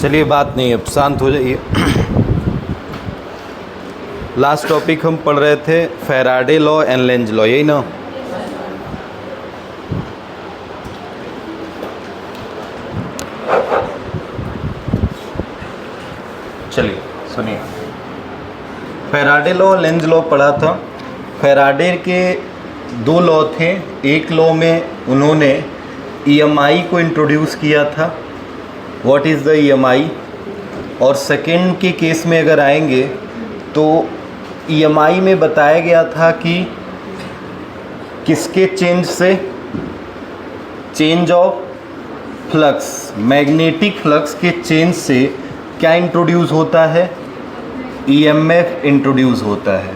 चलिए बात नहीं, अब शांत हो जाइए। लास्ट टॉपिक हम पढ़ रहे थे Faraday law and Lenz law, यही ना। चलिए सुनिए, फैराडे लॉ लेंज लॉ पढ़ा था। फैराडे के दो लॉ थे। एक लॉ में उन्होंने ईएमआई को इंट्रोड्यूस किया था, व्हाट इज़ द ईएमआई। और सेकंड के केस में अगर आएंगे तो ईएमआई में बताया गया था कि किसके चेंज से, change of flux, magnetic flux के चेंज से क्या इंट्रोड्यूस होता है, ईएमएफ इंट्रोड्यूस होता है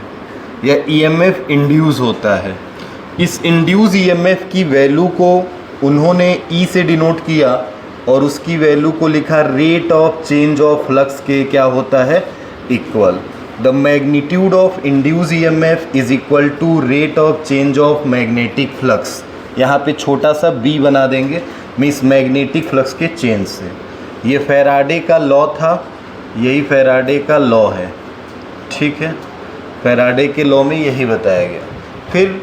या ईएमएफ इंड्यूस होता है। इस इंड्यूस ईएमएफ की वैल्यू को उन्होंने ई से डिनोट किया और उसकी वैल्यू को लिखा rate of change of flux के क्या होता है, equal. The magnitude of induce EMF is equal to rate of change of magnetic flux. यहाँ पे छोटा सा बी बना देंगे, मीन्स मैग्नेटिक फ्लक्स के चेंज से। ये फैराडे का लॉ था, यही फैराडे का लॉ है, ठीक है। फैराडे के लॉ में यही बताया गया। फिर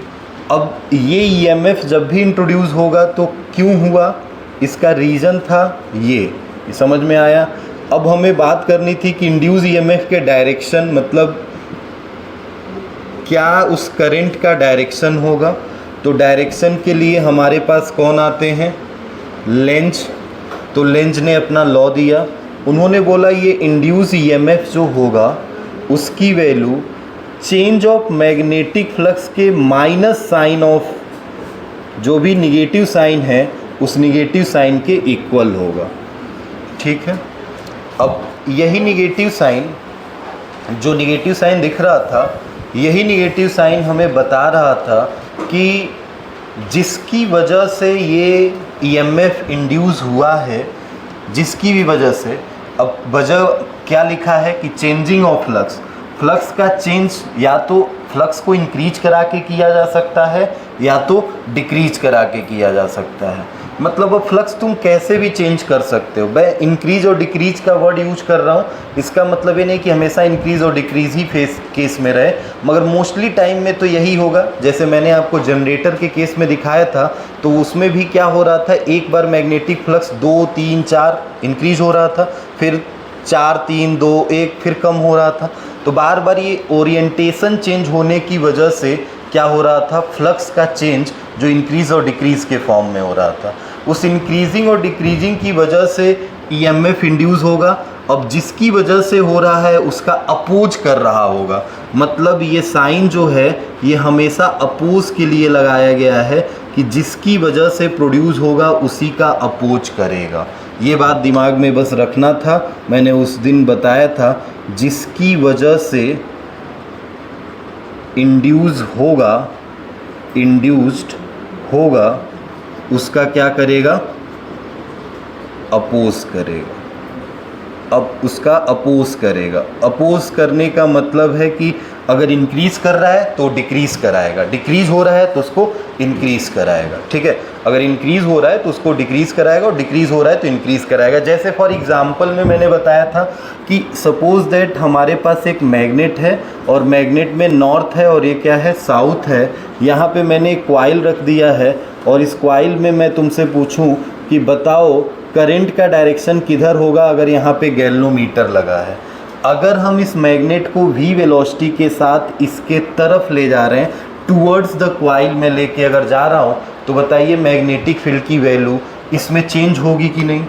अब ये ईएमएफ जब भी इंट्रोड्यूस होगा तो क्यों हुआ, इसका रीज़न था ये समझ में आया। अब हमें बात करनी थी कि इंड्यूस ईएमएफ के डायरेक्शन, मतलब क्या उस करंट का डायरेक्शन होगा। तो डायरेक्शन के लिए हमारे पास कौन आते हैं, लेंज। तो लेंज ने अपना लॉ दिया, उन्होंने बोला ये इंड्यूस ईएमएफ जो होगा उसकी value change of magnetic flux के माइनस साइन ऑफ जो भी निगेटिव साइन है उस निगेटिव साइन के इक्वल होगा, ठीक है। अब यही निगेटिव साइन, जो निगेटिव साइन दिख रहा था, यही निगेटिव साइन हमें बता रहा था कि जिसकी वजह से ये ईएमएफ इंड्यूस हुआ है, जिसकी भी वजह से, अब वजह क्या लिखा है कि चेंजिंग ऑफ फ्लक्स। फ्लक्स का चेंज या तो फ्लक्स को इंक्रीज करा के किया जा सकता है या तो डिक्रीज करा के किया जा सकता है। मतलब अब फ्लक्स तुम कैसे भी चेंज कर सकते हो। मैं इंक्रीज और डिक्रीज का वर्ड यूज कर रहा हूँ, इसका मतलब ये नहीं कि हमेशा इंक्रीज और डिक्रीज ही केस में रहे, मगर मोस्टली टाइम में तो यही होगा। जैसे मैंने आपको जनरेटर के केस में दिखाया था, तो उसमें भी क्या हो रहा था, एक बार मैग्नेटिक फ्लक्स 2, 3, 4 इंक्रीज हो रहा था, फिर 4, 3, 2, 1 फिर कम हो रहा था। तो बार बार ये ओरिएंटेशन चेंज होने की वजह से क्या हो रहा था, फ्लक्स का चेंज जो इंक्रीज और डिक्रीज के फॉर्म में हो रहा था। उस इंक्रीजिंग और डिक्रीजिंग की वजह से ईएमएफ इंड्यूस होगा। अब जिसकी वजह से हो रहा है उसका अपोज कर रहा होगा, मतलब ये साइन जो है ये हमेशा अपोज के लिए लगाया गया है कि जिसकी वजह से प्रोड्यूस होगा उसी का अपोज करेगा। ये बात दिमाग में बस रखना था, मैंने उस दिन बताया था। जिसकी वजह से इंड्यूस्ड होगा उसका क्या करेगा, अपोज करेगा। अब उसका अपोज करेगा। अपोज करने का मतलब है कि अगर इंक्रीज कर रहा है तो डिक्रीज कराएगा, डिक्रीज हो रहा है तो उसको इंक्रीज कराएगा, ठीक है। अगर इंक्रीज हो रहा है तो उसको डिक्रीज कराएगा और डिक्रीज हो रहा है तो इंक्रीज कराएगा। जैसे फॉर एग्जांपल में मैंने बताया था कि सपोज दैट हमारे पास एक मैग्नेट है और मैग्नेट में नॉर्थ है और ये क्या है, साउथ है। यहाँ पे मैंने एक कॉइल रख दिया है और इस कॉइल में मैं तुमसे पूछूं कि बताओ करंट का डायरेक्शन किधर होगा अगर यहाँ पे गैल्वेनोमीटर लगा है। अगर हम इस मैग्नेट को v वेलोसिटी के साथ इसके तरफ ले जा रहे हैं, टूवर्ड्स द कॉइल में लेके अगर जा रहा हूँ, तो बताइए मैग्नेटिक फील्ड की वैल्यू इसमें चेंज होगी कि नहीं,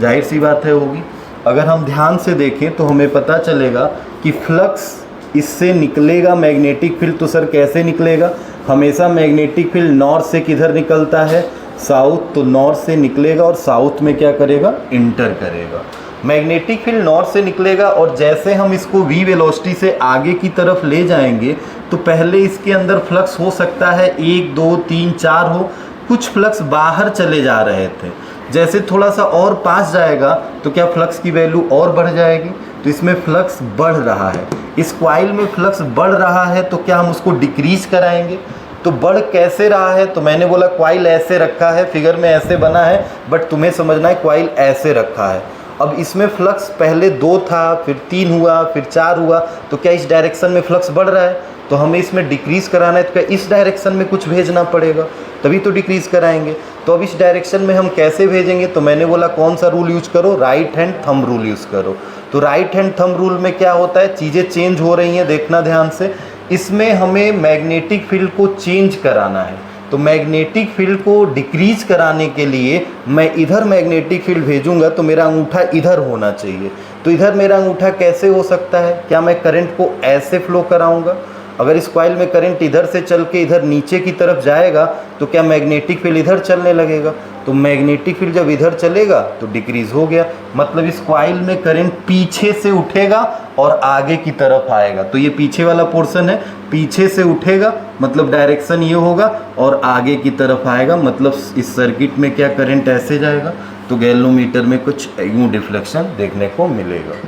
जाहिर सी बात है होगी। अगर हम ध्यान से देखें तो हमें पता चलेगा कि फ्लक्स इससे निकलेगा मैग्नेटिक फील्ड, तो सर कैसे निकलेगा, हमेशा मैग्नेटिक फील्ड नॉर्थ से किधर निकलता है, साउथ। तो नॉर्थ से निकलेगा और साउथ में क्या करेगा, इंटर करेगा। मैग्नेटिक फील्ड नॉर्थ से निकलेगा और जैसे हम इसको v वेलोसिटी से आगे की तरफ ले जाएंगे तो पहले इसके अंदर फ्लक्स हो सकता है 1, 2, 3, 4 हो, कुछ फ्लक्स बाहर चले जा रहे थे। जैसे थोड़ा सा और पास जाएगा तो क्या फ्लक्स की वैल्यू और बढ़ जाएगी, तो इसमें फ्लक्स बढ़ रहा है, इस कॉइल में फ्लक्स बढ़ रहा है, तो क्या हम उसको डिक्रीज कराएंगे। तो बढ़ कैसे रहा है, तो मैंने बोला कॉइल ऐसे रखा है, फिगर में ऐसे बना है, बट तुम्हें समझना है कॉइल ऐसे रखा है। अब इसमें फ्लक्स पहले 2 था, फिर 3 हुआ, फिर 4 हुआ, तो क्या इस डायरेक्शन में फ्लक्स बढ़ रहा है? तो हमें इसमें डिक्रीज़ कराना है, तो क्या इस डायरेक्शन में कुछ भेजना पड़ेगा, तभी तो डिक्रीज़ कराएंगे। तो अब इस डायरेक्शन में हम कैसे भेजेंगे? तो मैंने बोला कौन सा रूल यूज करो, right hand thumb rule use करो। तो राइट हैंड थंब रूल में क्या होता है, चीज़ें चेंज हो रही हैं, देखना ध्यान से। इसमें हमें मैग्नेटिक फील्ड को चेंज कराना है, तो मैग्नेटिक फील्ड को डिक्रीज कराने के लिए मैं इधर मैग्नेटिक फील्ड भेजूंगा तो मेरा अंगूठा इधर होना चाहिए। तो इधर मेरा अंगूठा कैसे हो सकता है? क्या मैं करंट को ऐसे फ्लो कराऊंगा? अगर इस कॉइल में करंट इधर से चल के इधर नीचे की तरफ जाएगा तो क्या मैग्नेटिक फील्ड इधर चलने लगेगा? तो मैग्नेटिक फील्ड जब इधर चलेगा तो डिक्रीज हो गया, मतलब इस कॉइल में करंट पीछे से उठेगा और आगे की तरफ आएगा। तो ये पीछे वाला पोर्शन है, पीछे से उठेगा मतलब डायरेक्शन ये होगा और आगे की तरफ आएगा, मतलब इस सर्किट में क्या करंट ऐसे जाएगा, तो गैल्वेनोमीटर में कुछ यूँ डिफ्लेक्शन देखने को मिलेगा।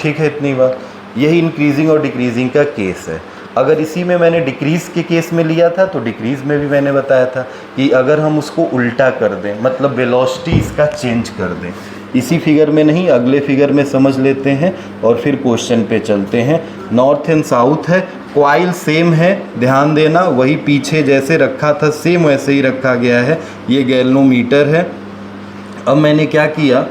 ठीक है, इतनी बात। यही इंक्रीजिंग और डिक्रीजिंग का केस है। अगर इसी में मैंने डिक्रीज़ के केस में लिया था तो डिक्रीज़ में भी मैंने बताया था कि अगर हम उसको उल्टा कर दें, मतलब वेलोसिटी इसका चेंज कर दें, इसी फिगर में नहीं अगले फिगर में समझ लेते हैं और फिर क्वेश्चन पे चलते हैं। नॉर्थ एंड साउथ है, कॉइल सेम है, ध्यान देना, वही पीछे जैसे रखा था सेम वैसे ही रखा गया है। ये गैल्वेनोमीटर है। अब मैंने क्या किया,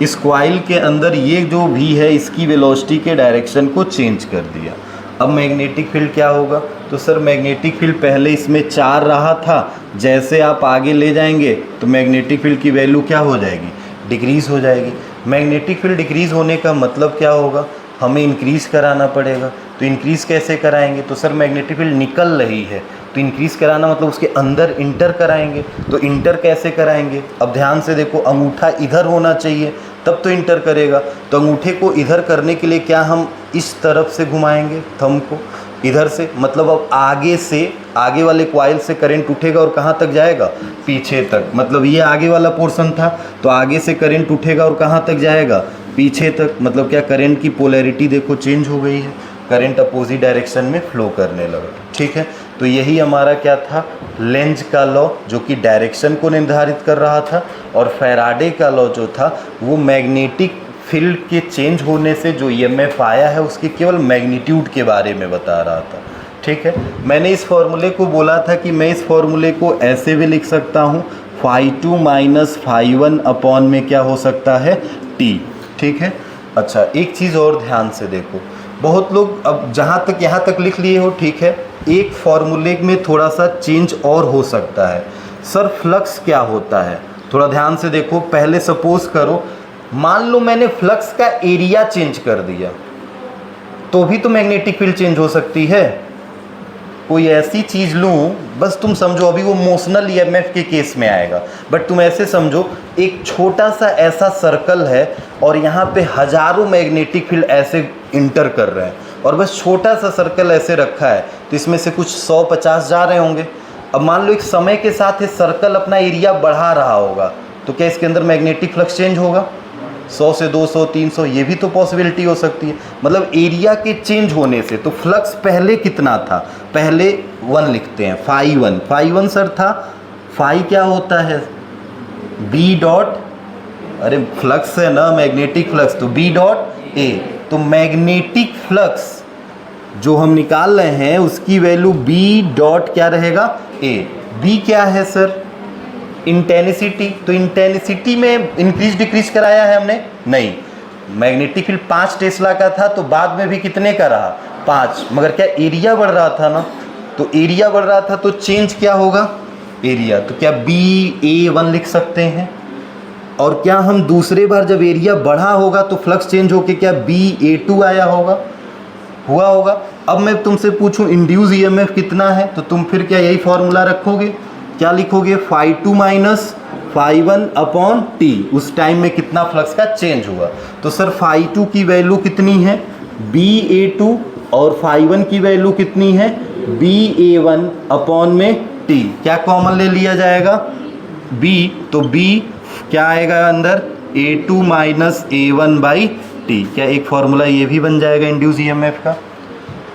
इस कॉइल के अंदर ये जो भी है इसकी वेलोसिटी के डायरेक्शन को चेंज कर दिया। अब मैग्नेटिक फील्ड क्या होगा? तो सर मैग्नेटिक फील्ड पहले इसमें 4 रहा था, जैसे आप आगे ले जाएंगे तो मैग्नेटिक फील्ड की वैल्यू क्या हो जाएगी? डिक्रीज़ हो जाएगी। मैग्नेटिक फील्ड डिक्रीज़ होने का मतलब क्या होगा? हमें इंक्रीज़ कराना पड़ेगा। तो इंक्रीज़ कैसे कराएंगे? तो सर मैग्नेटिक फील्ड निकल रही है तो इंक्रीज़ कराना मतलब उसके अंदर इंटर कराएंगे। तो इंटर कैसे कराएंगे? अब ध्यान से देखो, अंगूठा इधर होना चाहिए तब तो इंटर करेगा। तो अंगूठे को इधर करने के लिए क्या हम इस तरफ से घुमाएंगे थंब को, इधर से, मतलब अब आगे से, आगे वाले कॉइल से करंट उठेगा और कहाँ तक जाएगा? पीछे तक। मतलब ये आगे वाला पोर्शन था तो आगे से करंट उठेगा और कहाँ तक जाएगा? पीछे तक। मतलब क्या करंट की पोलैरिटी देखो चेंज हो गई है, करंट अपोजिट डायरेक्शन में फ्लो करने लगा। ठीक है, तो यही हमारा क्या था, लेंज का लॉ जो कि डायरेक्शन को निर्धारित कर रहा था, और फैराडे का लॉ जो था वो मैग्नेटिक फील्ड के चेंज होने से जो ईएमएफ आया है उसके केवल मैग्नीट्यूड के बारे में बता रहा था। ठीक है, मैंने इस फॉर्मूले को बोला था कि मैं इस फॉर्मूले को ऐसे भी लिख सकता हूँ, φ2 माइनस φ1 अपॉन में क्या हो सकता है? t। ठीक है, अच्छा एक चीज़ और ध्यान से देखो, बहुत लोग अब जहाँ तक यहाँ तक लिख लिए हो, ठीक है, एक फॉर्मूले में थोड़ा सा चेंज और हो सकता है। सर फ्लक्स क्या होता है? थोड़ा ध्यान से देखो, पहले सपोज करो, मान लो मैंने फ्लक्स का एरिया चेंज कर दिया तो भी तो मैग्नेटिक फील्ड चेंज हो सकती है। कोई ऐसी चीज़ लूँ, बस तुम समझो, अभी वो मोशनल ईएमएफ के केस में आएगा, बट तुम ऐसे समझो एक छोटा सा ऐसा सर्कल है और यहाँ पे हजारों मैग्नेटिक फील्ड ऐसे इंटर कर रहे हैं, और बस छोटा सा सर्कल ऐसे रखा है, तो इसमें से कुछ 150 जा रहे होंगे। अब मान लो एक समय के साथ ये सर्कल अपना एरिया बढ़ा रहा होगा, तो क्या इसके अंदर मैग्नेटिक फ्लक्स चेंज होगा? 100 से 200, 300, ये भी तो पॉसिबिलिटी हो सकती है। मतलब एरिया के चेंज होने से, तो फ्लक्स पहले कितना था? पहले 1 लिखते हैं, φ1 सर था, फाई क्या होता है? बी डॉट, अरे फ्लक्स है ना मैग्नेटिक फ्लक्स, तो बी डॉट ए। तो मैग्नेटिक फ्लक्स जो हम निकाल रहे हैं उसकी वैल्यू बी डॉट क्या रहेगा? ए। बी क्या है सर? इंटेंसिटी। तो इंटेंसिटी में इंक्रीज डिक्रीज कराया है हमने? नहीं। मैग्नेटिक फील्ड 5 टेस्ला का था तो बाद में भी कितने का रहा? 5। मगर क्या एरिया बढ़ रहा था ना, तो एरिया बढ़ रहा था तो चेंज क्या होगा? एरिया। तो क्या BA1 लिख सकते हैं? और क्या हम दूसरे बार जब एरिया बढ़ा होगा तो फ्लक्स चेंज होके क्या BA2 आया होगा? हुआ होगा। अब मैं तुमसे पूछूं इंड्यूस ईएमएफ कितना है, तो तुम फिर क्या यही फॉर्मूला रखोगे? क्या लिखोगे? φ2 माइनस φ1 अपॉन t। उस टाइम में कितना फ्लक्स का चेंज हुआ। तो सर φ2 की वैल्यू कितनी है? BA2, और φ1 की वैल्यू कितनी है? BA1 अपॉन में t। क्या कॉमन ले लिया जाएगा? B, तो B क्या आएगा अंदर? A2 minus A1 by T. क्या एक फॉर्मूला ये भी बन जाएगा इंड्यूस ईएमएफ का?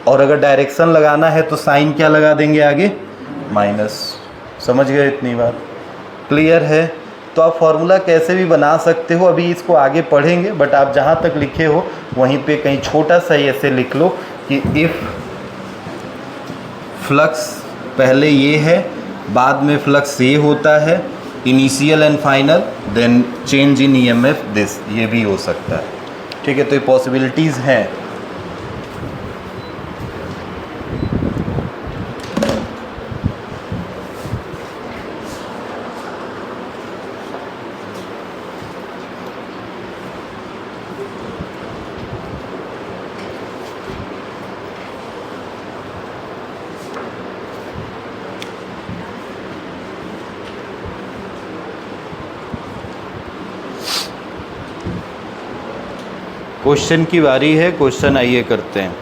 और अगर डायरेक्शन लगाना है तो साइन क्या लगा देंगे आगे? माइनस। समझ गए इतनी बात? क्लियर है? तो आप फॉर्मूला कैसे भी बना सकते हो, अभी इसको आगे पढ़ेंगे, बट आप जहाँ तक लिखे हो वहीं पे कहीं छोटा सा ही ऐसे लिख लो कि इफ़ फ्लक्स पहले ये है, बाद में फ्लक्स ये होता है, initial and final, then change in EMF this, ये भी हो सकता है। ठीक है, तो ये पॉसिबिलिटीज़ हैं। क्वेश्चन की बारी है, क्वेश्चन आइए करते हैं।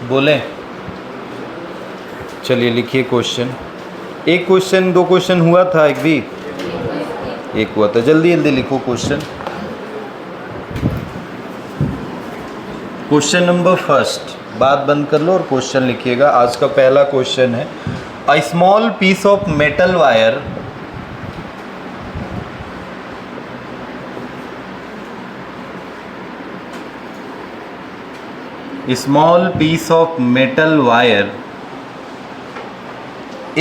बोलें, चलिए लिखिए क्वेश्चन। एक क्वेश्चन, दो क्वेश्चन हुआ था, एक भी एक हुआ था। जल्दी जल्दी लिखो क्वेश्चन। क्वेश्चन नंबर फर्स्ट, बात बंद कर लो और क्वेश्चन लिखिएगा। आज का पहला क्वेश्चन है, a small piece of metal wire small piece of metal wire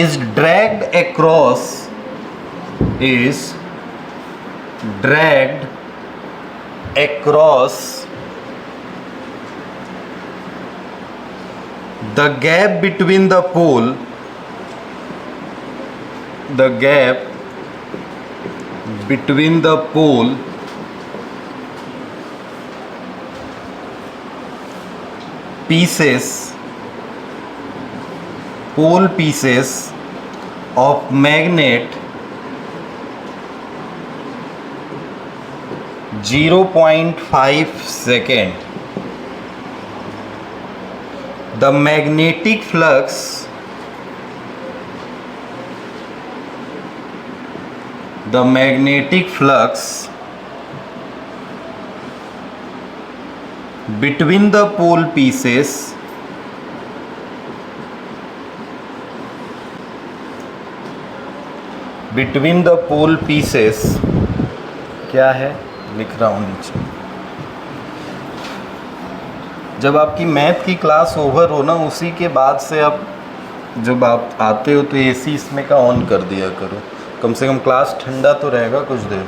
is dragged across the gap between the pole pole pieces of magnet 0.5 second. The magnetic flux between the pole pieces क्या है, लिख रहा हूँ नीचे। जब आपकी math की class over हो ना, उसी के बाद से आप जब आप आते हो तो एसी इसमें का ऑन कर दिया करो, कम से कम क्लास ठंडा तो रहेगा कुछ देर।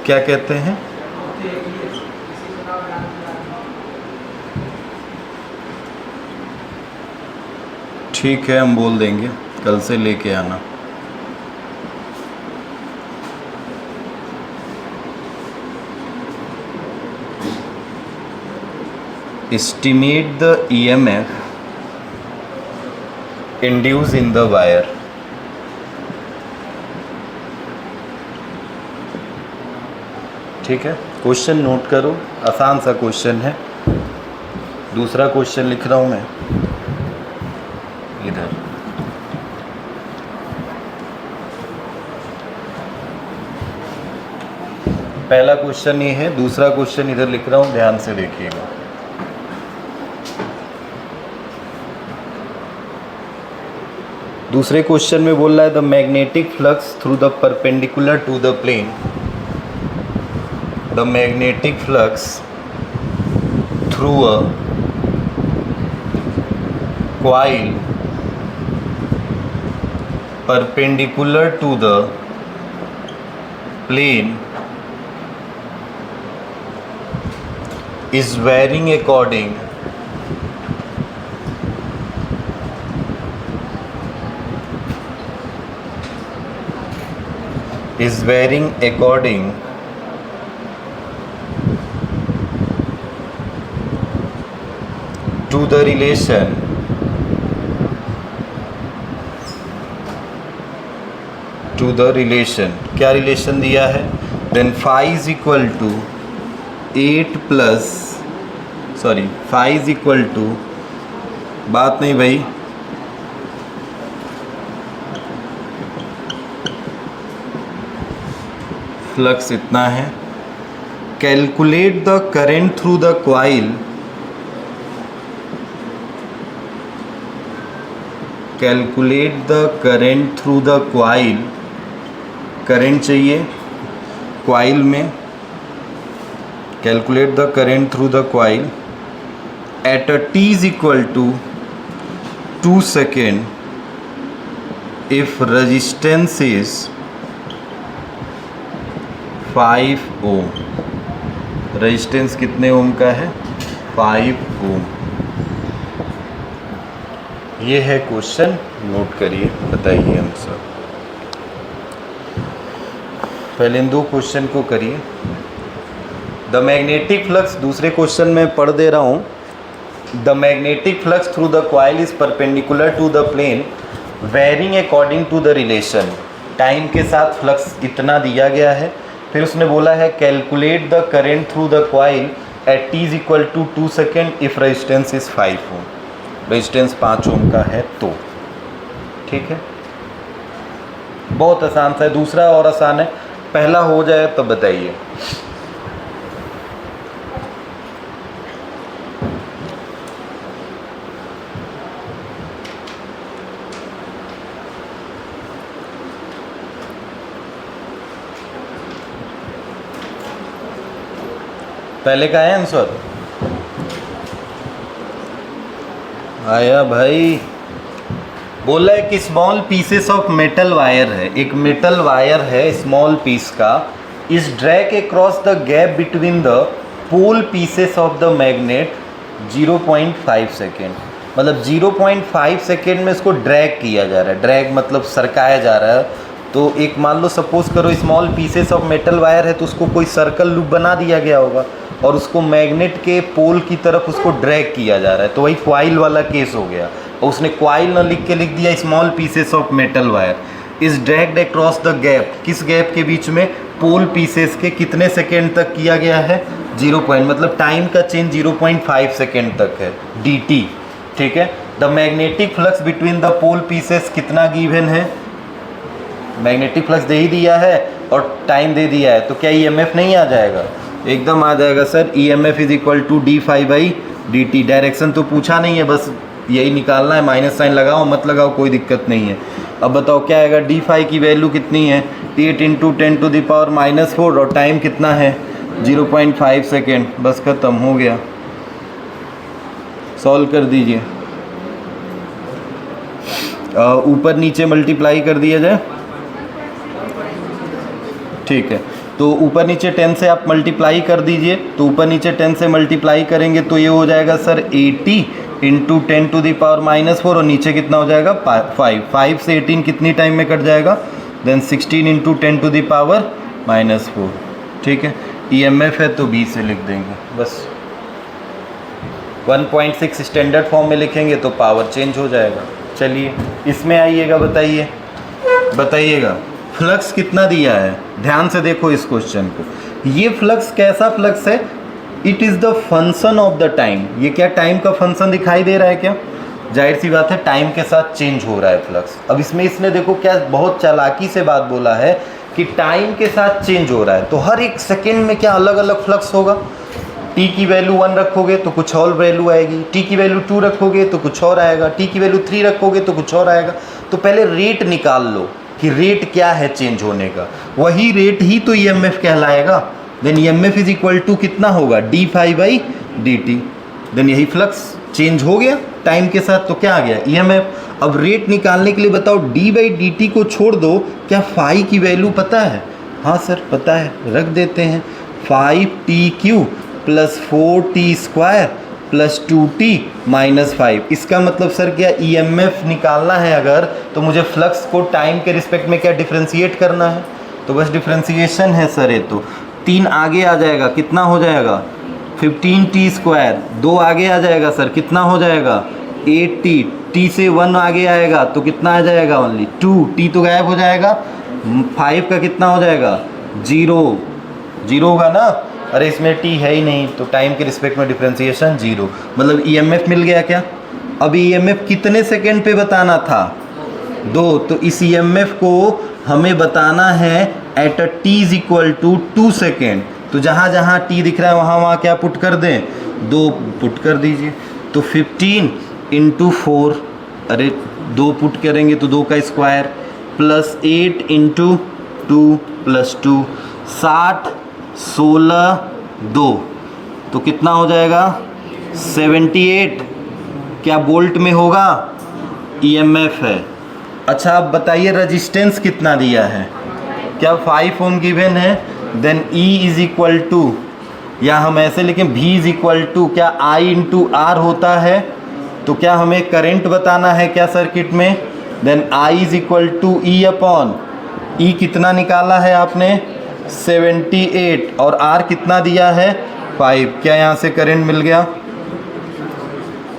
क्या कहते हैं? ठीक है, हम बोल देंगे, कल से लेके आना। Estimate the EMF induced in the wire. ठीक है, क्वेश्चन नोट करो, आसान सा क्वेश्चन है। दूसरा क्वेश्चन लिख रहा हूँ मैं इधर। पहला क्वेश्चन ये है, दूसरा क्वेश्चन इधर लिख रहा हूँ, ध्यान से देखिएगा। दूसरे क्वेश्चन में बोल रहा है the magnetic flux through the perpendicular to the plane, the magnetic flux through a coil perpendicular to the plane is varying according to the relation to the relation, क्या रिलेशन दिया है, then phi is equal to 8 plus phi is equal to, बात नहीं भाई, flux इतना है, calculate the current through the coil, calculate the current through the coil, current चाहिए coil में, calculate the current through the coil at a t is equal to 2 second if resistance is 5 ohm, resistance कितने ohm का है, 5 ओम। ये है question, note करिए, बताइए answer. पहले इन दो क्वेश्चन को करिए। द मैग्नेटिक फ्लक्स, दूसरे क्वेश्चन में पढ़ दे रहा हूँ। The magnetic flux through the coil is perpendicular to the plane varying according to the relation. Time के साथ फ्लक्स इतना दिया गया है, फिर उसने बोला है calculate the current through the coil at t is equal to 2 second if resistance is 5 ohm, resistance 5 ohm का है तो, ठीक है, बहुत आसान सा है। दूसरा और आसान है, पहला हो जाए तो बताइए। पहले का है आंसर, आया भाई। बोला है कि small pieces of metal wire है, एक मेटल वायर है स्मॉल पीस का, is drag across the gap between the pole pieces of the magnet 0.5 second, मतलब 0.5 सेकेंड में इसको ड्रैग किया जा रहा है। ड्रैग मतलब सरकाया जा रहा है। तो एक मान लो सपोज करो small pieces of metal wire है, तो उसको कोई सर्कल लूप बना दिया गया होगा और उसको मैग्नेट के पोल की तरफ उसको ड्रैग किया जा रहा है, तो वही क्वाइल वाला केस हो गया। और उसने क्वाइल न लिख के लिख दिया small pieces of metal wire is dragged across the gap, किस गैप के बीच में, पोल पीसेस के, कितने सेकेंड तक किया गया है, 0 पॉइंट, मतलब टाइम का चेंज 0.5 सेकेंड तक है, dt, ठीक है। The magnetic flux between the pole pieces कितना गिवन है, मैग्नेटिक फ्लक्स दे ही दिया है और टाइम दे दिया है, तो क्या EMF नहीं आ जाएगा, एकदम आ जाएगा sir. EMF is equal to d∅dt। Direction तो पूछा नहीं है, बस यही निकालना है, माइनस साइन लगाओ मत लगाओ कोई दिक्कत नहीं है। अब बताओ क्या आएगा, d∅ की वैल्यू कितनी है, 8 × 10⁻⁻⁴ और टाइम कितना है 0.5 सेकेंड, बस ख़त्म हो गया। सॉल्व कर दीजिए, ऊपर नीचे मल्टीप्लाई कर दिया जाए, ठीक है। तो ऊपर नीचे 10 से आप मल्टीप्लाई कर दीजिए, तो ऊपर नीचे 10 से मल्टीप्लाई करेंगे तो ये हो जाएगा सर 80 × 10⁻⁻⁴ और नीचे कितना हो जाएगा 5 से 18 कितनी टाइम में कट जाएगा, देन 16 × 10⁻⁻⁴, ठीक है। EMF है तो B से लिख देंगे बस, 1.6 स्टैंडर्ड फॉर्म में लिखेंगे तो पावर चेंज हो जाएगा। चलिए इसमें आइएगा, बताइएगा फ्लक्स कितना दिया है, ध्यान से देखो इस क्वेश्चन को। ये फ्लक्स कैसा फ्लक्स है, it is the function of the time. ये क्या टाइम का फंक्शन दिखाई दे रहा है क्या, जाहिर सी बात है टाइम के साथ चेंज हो रहा है फ्लक्स। अब इसमें इसने देखो क्या बहुत चालाकी से बात बोला है कि टाइम के साथ चेंज हो रहा है, तो हर एक सेकेंड में क्या अलग अलग फ्लक्स होगा। t की वैल्यू 1 रखोगे तो कुछ और वैल्यू आएगी, t की वैल्यू 2 रखोगे तो कुछ और आएगा, t की वैल्यू 3 रखोगे तो कुछ और आएगा। तो पहले रेट निकाल लो कि रेट क्या है चेंज होने का, वही रेट ही तो EMF कहलाएगा। Then EMF is equal to कितना होगा, d∅dt। देन यही फ्लक्स चेंज हो गया टाइम के साथ, तो क्या आ गया EMF। अब रेट निकालने के लिए बताओ d/dt को छोड़ दो, क्या फाई की वैल्यू पता है, हाँ सर पता है, रख देते हैं 5t³ + 4t² + 2t - 5। इसका मतलब सर क्या EMF निकालना है अगर, तो मुझे फ्लक्स को टाइम के रिस्पेक्ट में क्या डिफ्रेंशिएट करना है, तो बस डिफ्रेंशिएशन है सर। ये तो 3 आगे आ जाएगा, कितना हो जाएगा 15t², 2 आगे आ जाएगा सर, कितना हो जाएगा 8t, t से 1 आगे आएगा तो कितना आ जाएगा ओनली 2, t तो गायब हो जाएगा, 5 का कितना हो जाएगा, 0 0 होगा ना। अरे इसमें t है ही नहीं, तो टाइम के रिस्पेक्ट में डिफरेंशिएशन 0, मतलब EMF मिल गया क्या। अब EMF कितने सेकेंड पे बताना था, 2, तो इस EMF को हमें बताना है at a t is equal to 2 second. तो जहाँ जहाँ t दिख रहा है वहाँ वहाँ क्या पुट कर दें, 2 पुट कर दीजिए। तो 15 इंटू 4, अरे 2 पुट करेंगे तो 2 का स्क्वायर, प्लस 8 इंटू 2 प्लस 2, 60 16 2, तो कितना हो जाएगा 78। क्या बोल्ट में होगा, EMF है। अच्छा अब बताइए रजिस्टेंस कितना दिया है, क्या 5 ओम गिवन है, then E is equal to, या हम ऐसे लिखें V इज इक्वल टू क्या I इंटू R होता है। तो क्या हमें करंट बताना है क्या सर्किट में, then I is equal to E upon E कितना निकाला है आपने 78, और R कितना दिया है 5। क्या यहाँ से करंट मिल गया,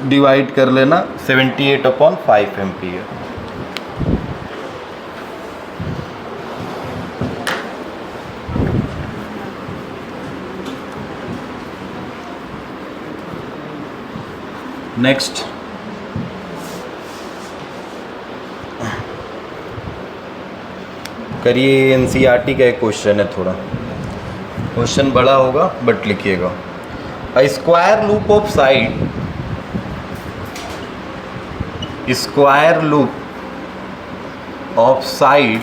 डिवाइड कर लेना 78 अपॉन 5 एम्पियर। नेक्स्ट करिए, NCERT का एक क्वेश्चन है, थोड़ा क्वेश्चन बड़ा होगा बट लिखिएगा। A square loop of side, square loop of side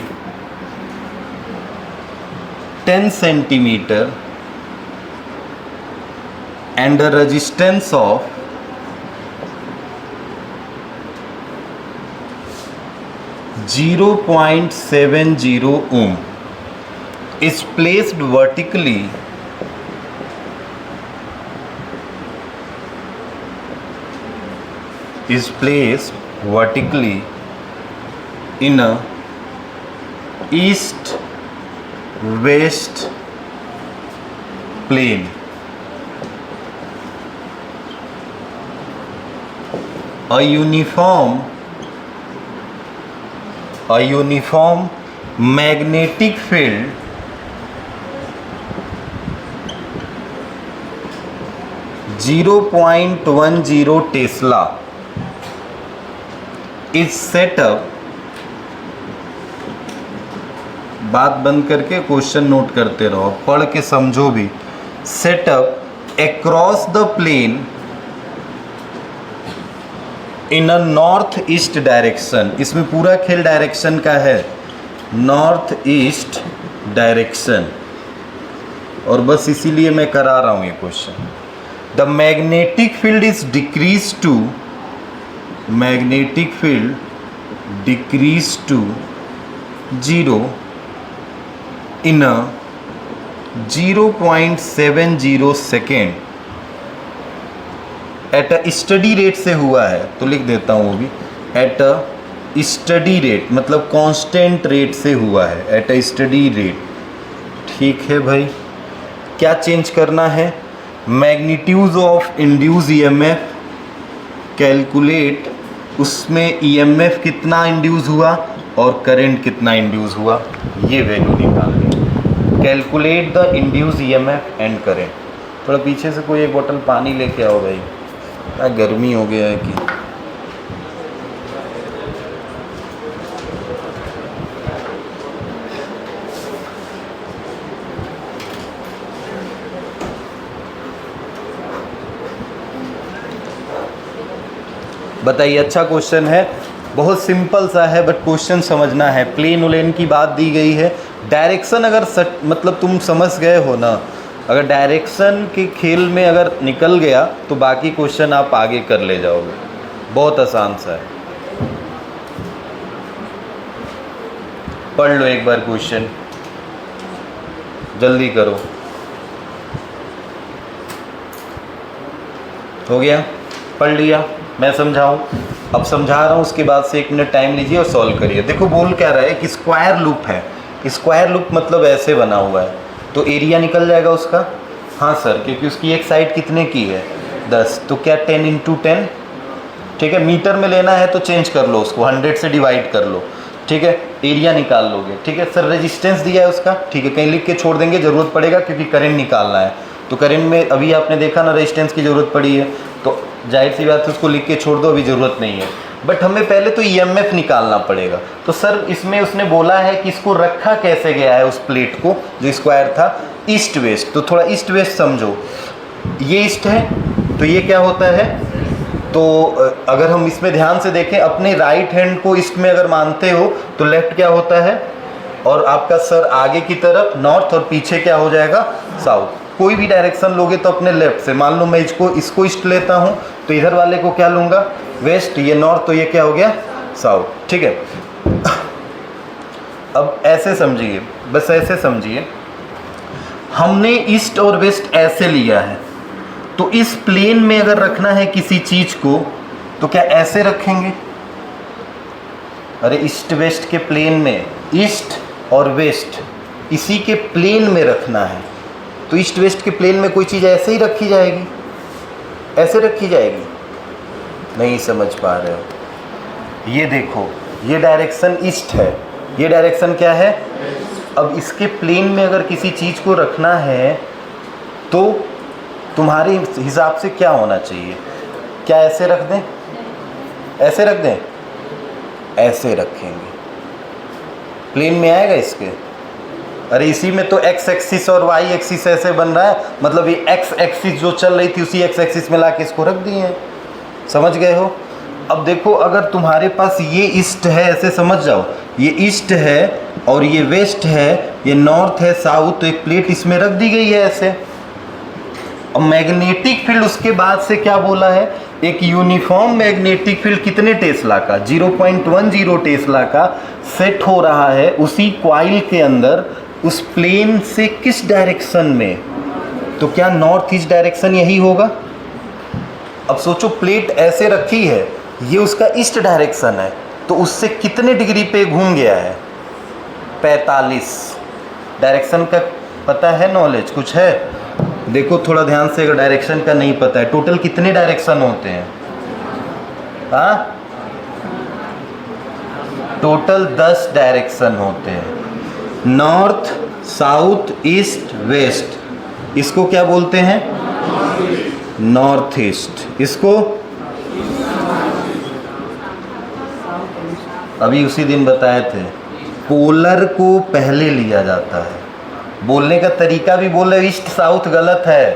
10 centimetre and a resistance of 0.70 ohm is placed vertically in a east west plane. A uniform magnetic field .10 Tesla is set up, बात बंद करके question note करते रहो, पढ़ के समझो भी। Set up across the plane in a north east direction, इसमें पूरा खेल डायरेक्शन का है, नॉर्थ ईस्ट डायरेक्शन, और बस इसीलिए मैं करा रहा हूँ ये question. The magnetic field is decrease to, magnetic field decrease to 0 in a 0.70 second at a steady rate से हुआ है, तो लिख देता हूँ वो भी, एट अ स्टडी रेट मतलब कांस्टेंट रेट से हुआ है, एट अ स्टडी रेट। ठीक है भाई, क्या चेंज करना है, magnitude of induce EMF calculate, उसमें EMF कितना इंड्यूस हुआ और करंट कितना इंड्यूस हुआ, ये वैल्यू निकालनी। Calculate the induce EMF and current. थोड़ा पीछे से कोई एक बोतल पानी लेके आओ भाई, क्या गर्मी हो गया है कि। बताइए, अच्छा क्वेश्चन है, बहुत सिंपल सा है बट क्वेश्चन समझना है। प्लेन उलेन की बात दी गई है, डायरेक्शन अगर मतलब तुम समझ गए हो ना, अगर डायरेक्शन के खेल में अगर निकल गया तो बाकी क्वेश्चन आप आगे कर ले जाओगे, बहुत आसान सा है। पढ़ लो एक बार क्वेश्चन, जल्दी करो। हो गया, पढ़ लिया, मैं समझाऊं, अब समझा रहा हूँ, उसके बाद से 1 मिनट टाइम लीजिए और सॉल्व करिए। देखो बोल क्या रहा है कि स्क्वायर लूप है, स्क्वायर लूप मतलब ऐसे बना हुआ है, तो एरिया निकल जाएगा उसका। हाँ सर, क्योंकि उसकी एक साइड कितने की है 10, तो क्या 10 × 10, ठीक है। मीटर में लेना है तो चेंज कर लो उसको, 100 से डिवाइड कर लो, ठीक है, एरिया निकाल लोगे। ठीक है सर, रेजिस्टेंस दिया है उसका, ठीक है, कहीं लिख के छोड़ देंगे, ज़रूरत पड़ेगा क्योंकि करंट निकालना है। तो करंट में अभी आपने देखा ना रेजिस्टेंस की ज़रूरत पड़ी है, तो जाहिर सी बात है उसको लिख के छोड़ दो, अभी ज़रूरत नहीं है। बट हमें पहले तो ईएमएफ निकालना पड़ेगा। तो सर इसमें उसने बोला है कि इसको रखा कैसे गया है, उस प्लेट को जो स्क्वायर था, ईस्ट वेस्ट। तो थोड़ा ईस्ट वेस्ट समझो, ये ईस्ट है तो ये क्या होता है, तो अगर हम इसमें ध्यान से देखें, अपने राइट हैंड को ईस्ट में अगर मानते हो तो लेफ्ट क्या होता है, और आपका सर आगे की तरफ नॉर्थ और पीछे क्या हो जाएगा, साउथ। कोई भी डायरेक्शन लोगे तो अपने लेफ्ट से, मान लो मैं इसको ईस्ट लेता हूँ तो इधर वाले को क्या लूँगा, वेस्ट, ये नॉर्थ, तो ये क्या हो गया, साउथ। ठीक है, अब ऐसे समझिए, बस ऐसे समझिए, हमने ईस्ट और वेस्ट ऐसे लिया है, तो इस प्लेन में अगर रखना है किसी चीज को तो क्या ऐसे रखेंगे, अरे ईस्ट वेस्ट के प्लेन में, ईस्ट और वेस्ट इसी के प्लेन में रखना है, तो ईस्ट वेस्ट के प्लेन में कोई चीज़ ऐसे ही रखी जाएगी, ऐसे रखी जाएगी, नहीं समझ पा रहे हो। ये देखो, ये डायरेक्शन ईस्ट है, ये डायरेक्शन क्या है, अब इसके प्लेन में अगर किसी चीज़ को रखना है तो तुम्हारे हिसाब से क्या होना चाहिए, क्या ऐसे रख दें, ऐसे रख दें, ऐसे रखेंगे, प्लेन में आएगा इसके। अरे इसी में तो एक्स एक्सिस और वाई एक्सिस ऐसे बन रहा है, मतलब ये एक्स एक्सिस जो चल रही थी उसी एक्स एक्सिस में लाके इसको रख दिए हैं, समझ गए हो। अब देखो, अगर तुम्हारे पास ये ईस्ट है, ऐसे समझ जाओ, ये ईस्ट है और ये वेस्ट है, ये नॉर्थ है, साउथ, तो एक प्लेट इसमें रख दी गई है ऐसे। और मैग्नेटिक फील्ड उसके बाद से क्या बोला है, एक यूनिफॉर्म मैग्नेटिक फील्ड कितने टेस्ला का, 0.10 टेस्ला का सेट हो रहा है उसी कॉइल के अंदर, उस प्लेन से किस डायरेक्शन में, तो क्या नॉर्थ ईस्ट डायरेक्शन यही होगा। अब सोचो, प्लेट ऐसे रखी है, ये उसका ईस्ट डायरेक्शन है, तो उससे कितने डिग्री पे घूम गया है, 45। डायरेक्शन का पता है, नॉलेज कुछ है, देखो थोड़ा ध्यान से, अगर डायरेक्शन का नहीं पता है, टोटल कितने डायरेक्शन होते हैं, हाँ, टोटल 10 डायरेक्शन होते हैं, नॉर्थ, साउथ, ईस्ट, वेस्ट, इसको क्या बोलते हैं, नॉर्थ ईस्ट, इसको अभी उसी दिन बताए थे, पोलर को पहले लिया जाता है। बोलने का तरीका भी बोल रहे, ईस्ट साउथ गलत है,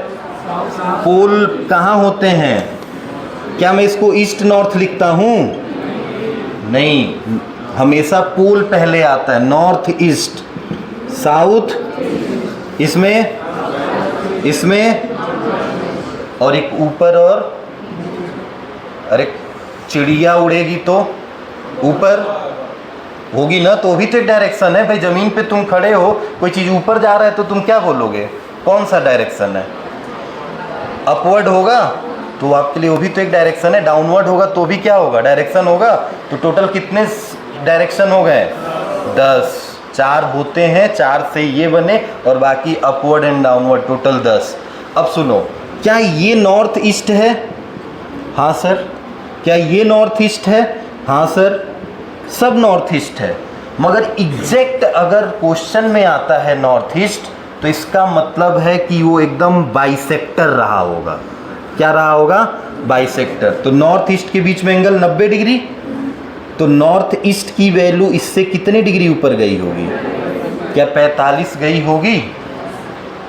पोल कहाँ होते हैं, क्या मैं इसको ईस्ट नॉर्थ लिखता हूँ, नहीं, हमेशा पोल पहले आता है, नॉर्थ ईस्ट, साउथ इसमें और एक ऊपर, और अरे चिड़िया उड़ेगी तो ऊपर होगी ना, तो भी तो एक डायरेक्शन है भाई। ज़मीन पे तुम खड़े हो, कोई चीज़ ऊपर जा रहा है तो तुम क्या बोलोगे, कौन सा डायरेक्शन है, अपवर्ड होगा, तो आपके लिए वो भी तो एक डायरेक्शन है। डाउनवर्ड होगा तो भी क्या होगा, डायरेक्शन होगा। तो टोटल कितने डायरेक्शन हो गए, 10, 4 होते हैं, 4 से ये बने और बाकी अपवर्ड एंड डाउनवर्ड, टोटल 10। अब सुनो, क्या ये नॉर्थ ईस्ट है, हाँ सर। क्या ये नॉर्थ ईस्ट है, हाँ सर, सब नॉर्थ ईस्ट है। मगर एग्जैक्ट अगर क्वेश्चन में आता है नॉर्थ ईस्ट, तो इसका मतलब है कि वो एकदम बाइसेक्टर रहा होगा। क्या रहा होगा, बाइसेक्टर। तो नॉर्थ ईस्ट के बीच में एंगल 90 डिग्री, तो नॉर्थ ईस्ट की वैल्यू इससे कितने डिग्री ऊपर गई होगी, क्या 45 गई होगी।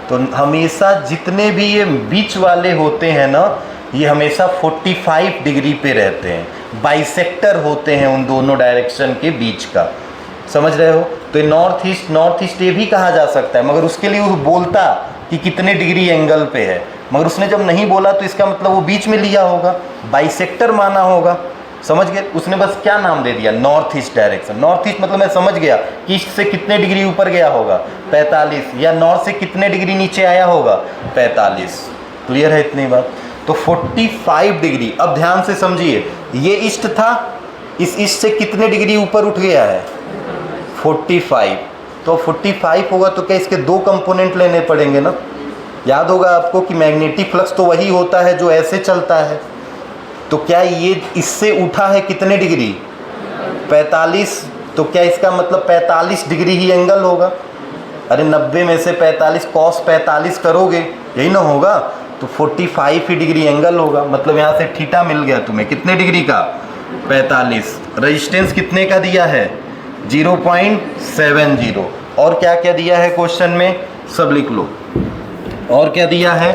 तो हमेशा जितने भी ये बीच वाले होते हैं ना, ये हमेशा 45 डिग्री पे रहते हैं, बाइसेक्टर होते हैं उन दोनों डायरेक्शन के बीच का, समझ रहे हो। तो नॉर्थ ईस्ट ये भी कहा जा सकता है, मगर उसके लिए वो बोलता कि कितने डिग्री एंगल पे है, मगर उसने जब नहीं बोला तो इसका मतलब वो बीच में लिया होगा, बाइसेक्टर माना होगा, समझ गए। उसने बस क्या नाम दे दिया, north east direction. North east मतलब मैं समझ गया कि ईस्ट से कितने डिग्री ऊपर गया होगा, 45, या नॉर्थ से कितने डिग्री नीचे आया होगा, 45। क्लियर है इतनी बात। तो 45 डिग्री। अब ध्यान से समझिए, ये ईस्ट था, इस ईस्ट से कितने डिग्री ऊपर उठ गया है, 45। तो 45 होगा तो क्या इसके 2 कंपोनेंट लेने पड़ेंगे ना। याद होगा आपको कि मैग्नेटिक फ्लक्स तो वही होता है जो ऐसे चलता है। तो क्या ये इससे उठा है कितने डिग्री, 45। तो क्या इसका मतलब 45 डिग्री ही एंगल होगा? अरे 90 में से 45 cos 45 करोगे यही ना होगा, तो 45 ही डिग्री एंगल होगा। मतलब यहाँ से थीटा मिल गया तुम्हें कितने डिग्री का? 45। रेजिस्टेंस कितने का दिया है? 0.70। और क्या क्या दिया है क्वेश्चन में, सब लिख लो। और क्या दिया है?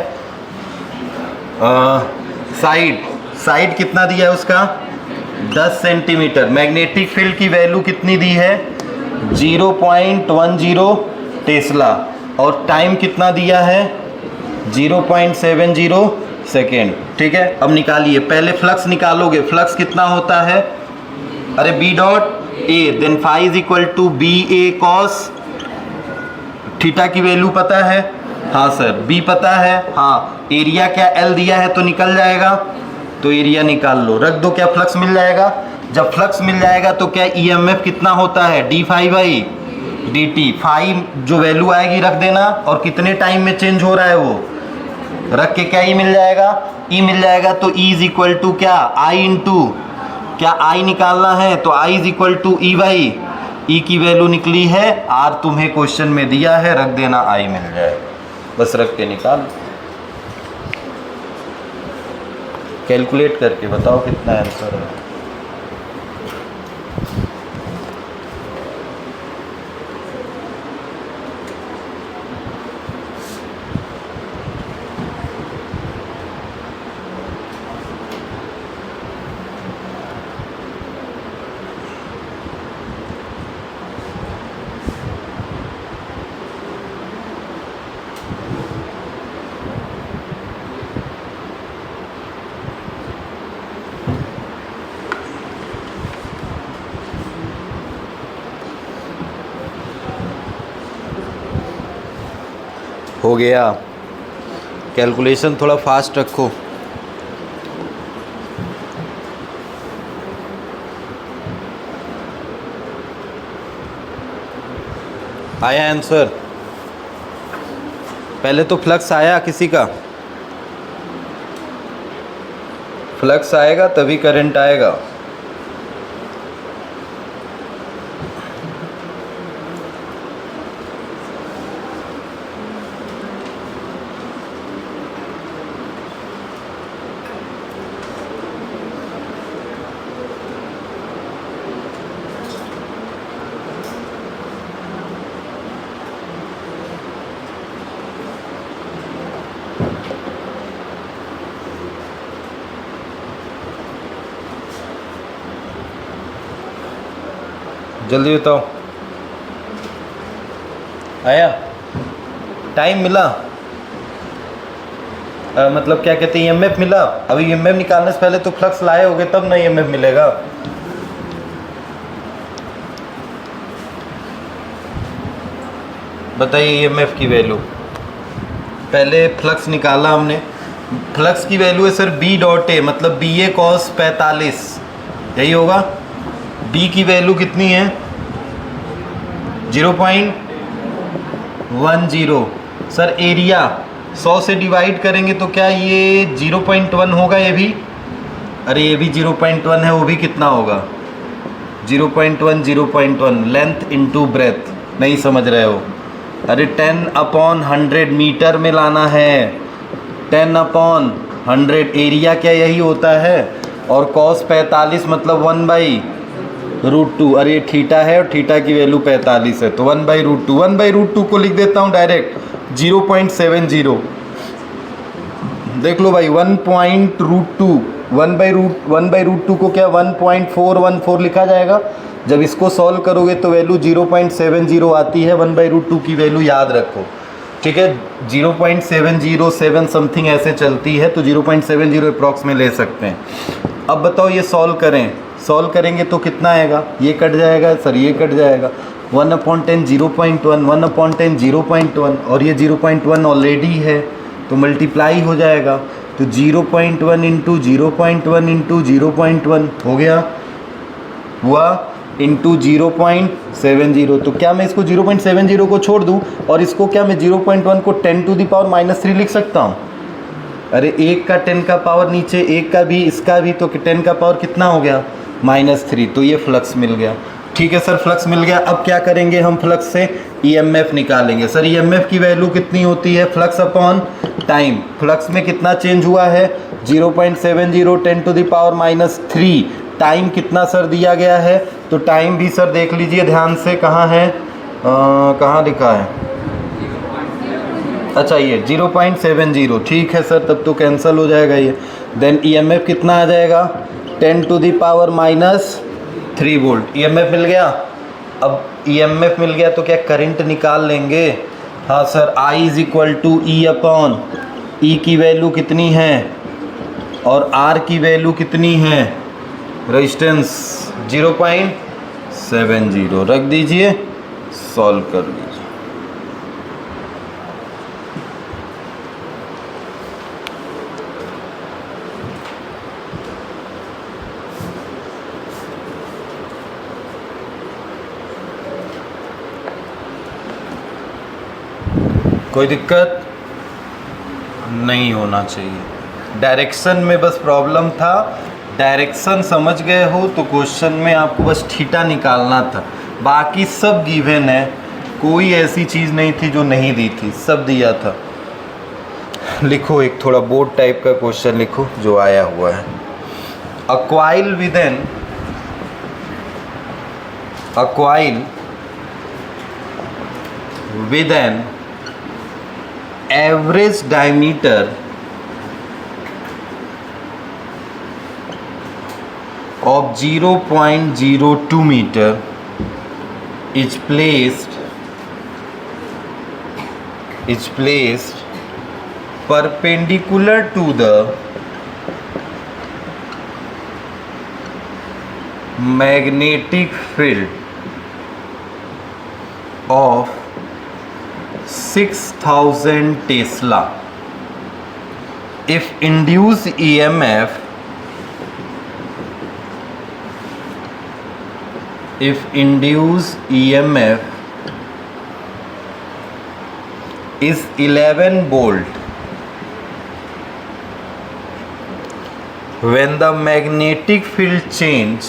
साइड कितना दिया है उसका? 10 सेंटीमीटर। मैग्नेटिक फील्ड की वैल्यू कितनी दी है? 0.10 टेस्ला। और टाइम कितना दिया है? 0.70 सेकेंड। ठीक है, अब निकालिए। पहले फ्लक्स निकालोगे, फ्लक्स कितना होता है? अरे B dot A, then phi is equal to B A cos theta की वैल्यू पता है? हाँ सर। बी पता है? हाँ। एरिया क्या एल दिया है तो निकल जाएगा, तो एरिया निकाल लो, रख दो। क्या फ्लक्स मिल जाएगा? जब फ्लक्स मिल जाएगा तो क्या ईएमएफ कितना होता है? D phi by D T. Phi जो वैल्यू आएगी रख देना, और कितने टाइम में चेंज हो रहा है वो रख के क्या ई मिल जाएगा? ई मिल जाएगा। तो ई इज इक्वल टू क्या? आई इंटू क्या आई निकालना है, तो I is equal to E by E की वैल्यू निकली है, आर तुम्हें क्वेश्चन में दिया है, रख देना, आई मिल जाएगा। बस रख के निकाल, कैलकुलेट करके बताओ कितना आंसर है। हो गया। कैलकुलेशन थोड़ा फास्ट रखो। आया आंसर? पहले तो फ्लक्स आया किसी का? फ्लक्स आएगा तभी करंट आएगा। जल्दी बताओ। आया? टाइम मिला? मतलब क्या कहते हैं, ईएमएफ मिला? अभी ईएमएफ निकालने से पहले तो फ्लक्स लाए होगे तब ना ईएमएफ मिलेगा। बताइए ईएमएफ की वैल्यू। पहले फ्लक्स निकाला हमने, फ्लक्स की वैल्यू है सर बी डॉट ए, मतलब बी ए कॉस 45, यही होगा। बी की वैल्यू कितनी है? 0.10। सर एरिया 100 से डिवाइड करेंगे तो क्या ये 0.1 होगा? ये भी, अरे ये भी 0.1 है, वो भी कितना होगा? 0.1 लेंथ इंटू ब्रेथ। नहीं समझ रहे हो? अरे 10/100 मीटर में लाना है, 10/100। एरिया क्या यही होता है, और cos 45 मतलब 1/√2। अरे थीटा है और थीटा की वैल्यू 45 है, तो 1/√2। 1/√2 को लिख देता हूँ डायरेक्ट 0.70। देख लो भाई 1.√2, 1/√2 को क्या 1.414 लिखा जाएगा। जब इसको सॉल्व करोगे तो वैल्यू 0.70 आती है। 1/√2 की वैल्यू याद रखो, ठीक है? 0.707 समथिंग ऐसे चलती है, तो 0.70 अप्रॉक्स में ले सकते हैं। अब बताओ ये सॉल्व करें, सॉल्व करेंगे तो कितना आएगा? ये कट जाएगा सर, ये कट जाएगा। 1/10 0.1, 1/10 0.1, और ये 0.1 ऑलरेडी है तो मल्टीप्लाई हो जाएगा। तो 0.1 इंटू 0.1 इंटू 0.1 हो गया, हुआ इंटू 0.70। तो क्या मैं इसको 0.70 को छोड़ दूँ और इसको क्या मैं 0.1 को 10⁻³ लिख सकता हूँ? अरे एक का 10 का पावर नीचे, एक का भी, इसका भी, तो 10 का पावर कितना हो गया? -3। तो ये फ्लक्स मिल गया। ठीक है सर, फ्लक्स मिल गया। अब क्या करेंगे हम फ्लक्स से? ईएमएफ निकालेंगे। सर ईएमएफ की वैल्यू कितनी होती है? Flux upon time. फ्लक्स में कितना चेंज हुआ है? 0.70 10⁻³ टाइम कितना सर दिया गया है? तो टाइम भी सर देख लीजिए ध्यान से, कहाँ है, कहाँ लिखा है? अच्छा ये 0.70, ठीक है सर, तब तो कैंसिल हो जाएगा ये। देन ईएमएफ कितना आ जाएगा? 10⁻³ वोल्ट ईएमएफ मिल गया। अब ईएमएफ मिल गया तो क्या करंट निकाल लेंगे? हाँ sir, I = E upon E की वैल्यू कितनी है और R की वैल्यू कितनी है? रेजिस्टेंस 0.70 रख दीजिए, सॉल्व कर लीजिए। कोई दिक्कत नहीं होना चाहिए। डायरेक्शन में बस प्रॉब्लम था। डायरेक्शन समझ गए हो तो क्वेश्चन में आपको बस थीटा निकालना था, बाकी सब गिवन है। कोई ऐसी चीज़ नहीं थी जो नहीं दी थी, सब दिया था। लिखो एक थोड़ा बोर्ड टाइप का क्वेश्चन लिखो जो आया हुआ है। A coil with an average diameter of 0.02 meter is placed perpendicular to the magnetic field of 6000 Tesla. If induced EMF is 11 volt, when the magnetic field change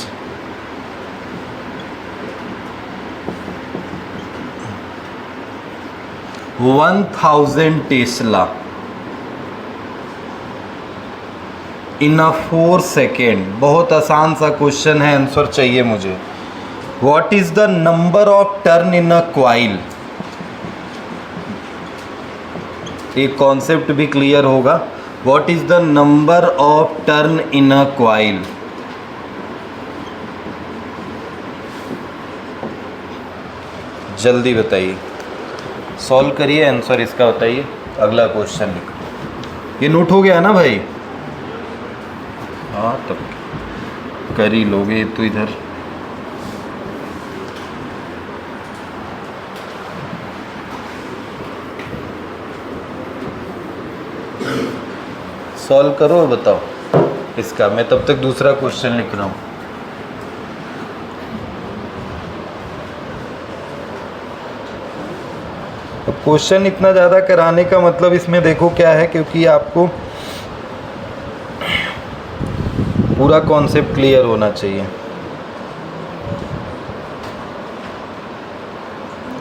(1000 Tesla in a 4 second। बहुत आसान सा question है, answer चाहिए मुझे। What is the number of turn in a coil? एक concept भी clear होगा। What is the number of turn in a coil? जल्दी बताइए, सॉल्व करिए, आंसर इसका बताइए। अगला क्वेश्चन लिखो। ये नोट हो गया ना भाई? हाँ तब कर ही लोगे तो इधर। सॉल्व करो और बताओ इसका, मैं तब तक दूसरा क्वेश्चन लिख रहा हूँ। अब क्वेश्चन इतना ज़्यादा कराने का मतलब इसमें देखो क्या है, क्योंकि आपको पूरा कॉन्सेप्ट क्लियर होना चाहिए।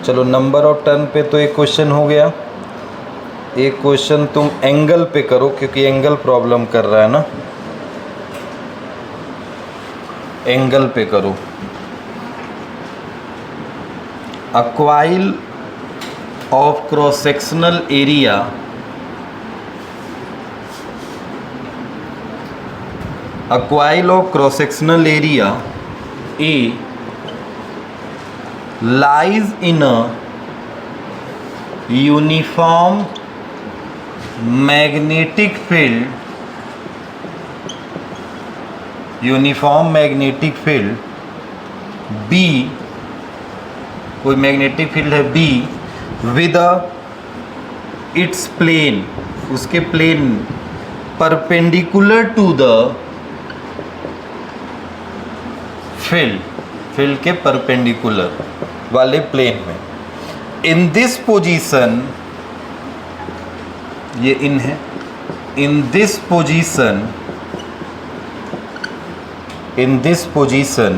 चलो नंबर ऑफ टर्न पे तो एक क्वेश्चन हो गया। एक क्वेश्चन तुम एंगल पे करो, क्योंकि एंगल प्रॉब्लम कर रहा है ना। एंगल पे करो। A coil of cross sectional area a coil of cross sectional area A lies in a uniform magnetic field B, कोई मैग्नेटिक फील्ड है B with its plane, उसके plane perpendicular to the field के perpendicular वाले plane में। in this position, ये इन है, in this position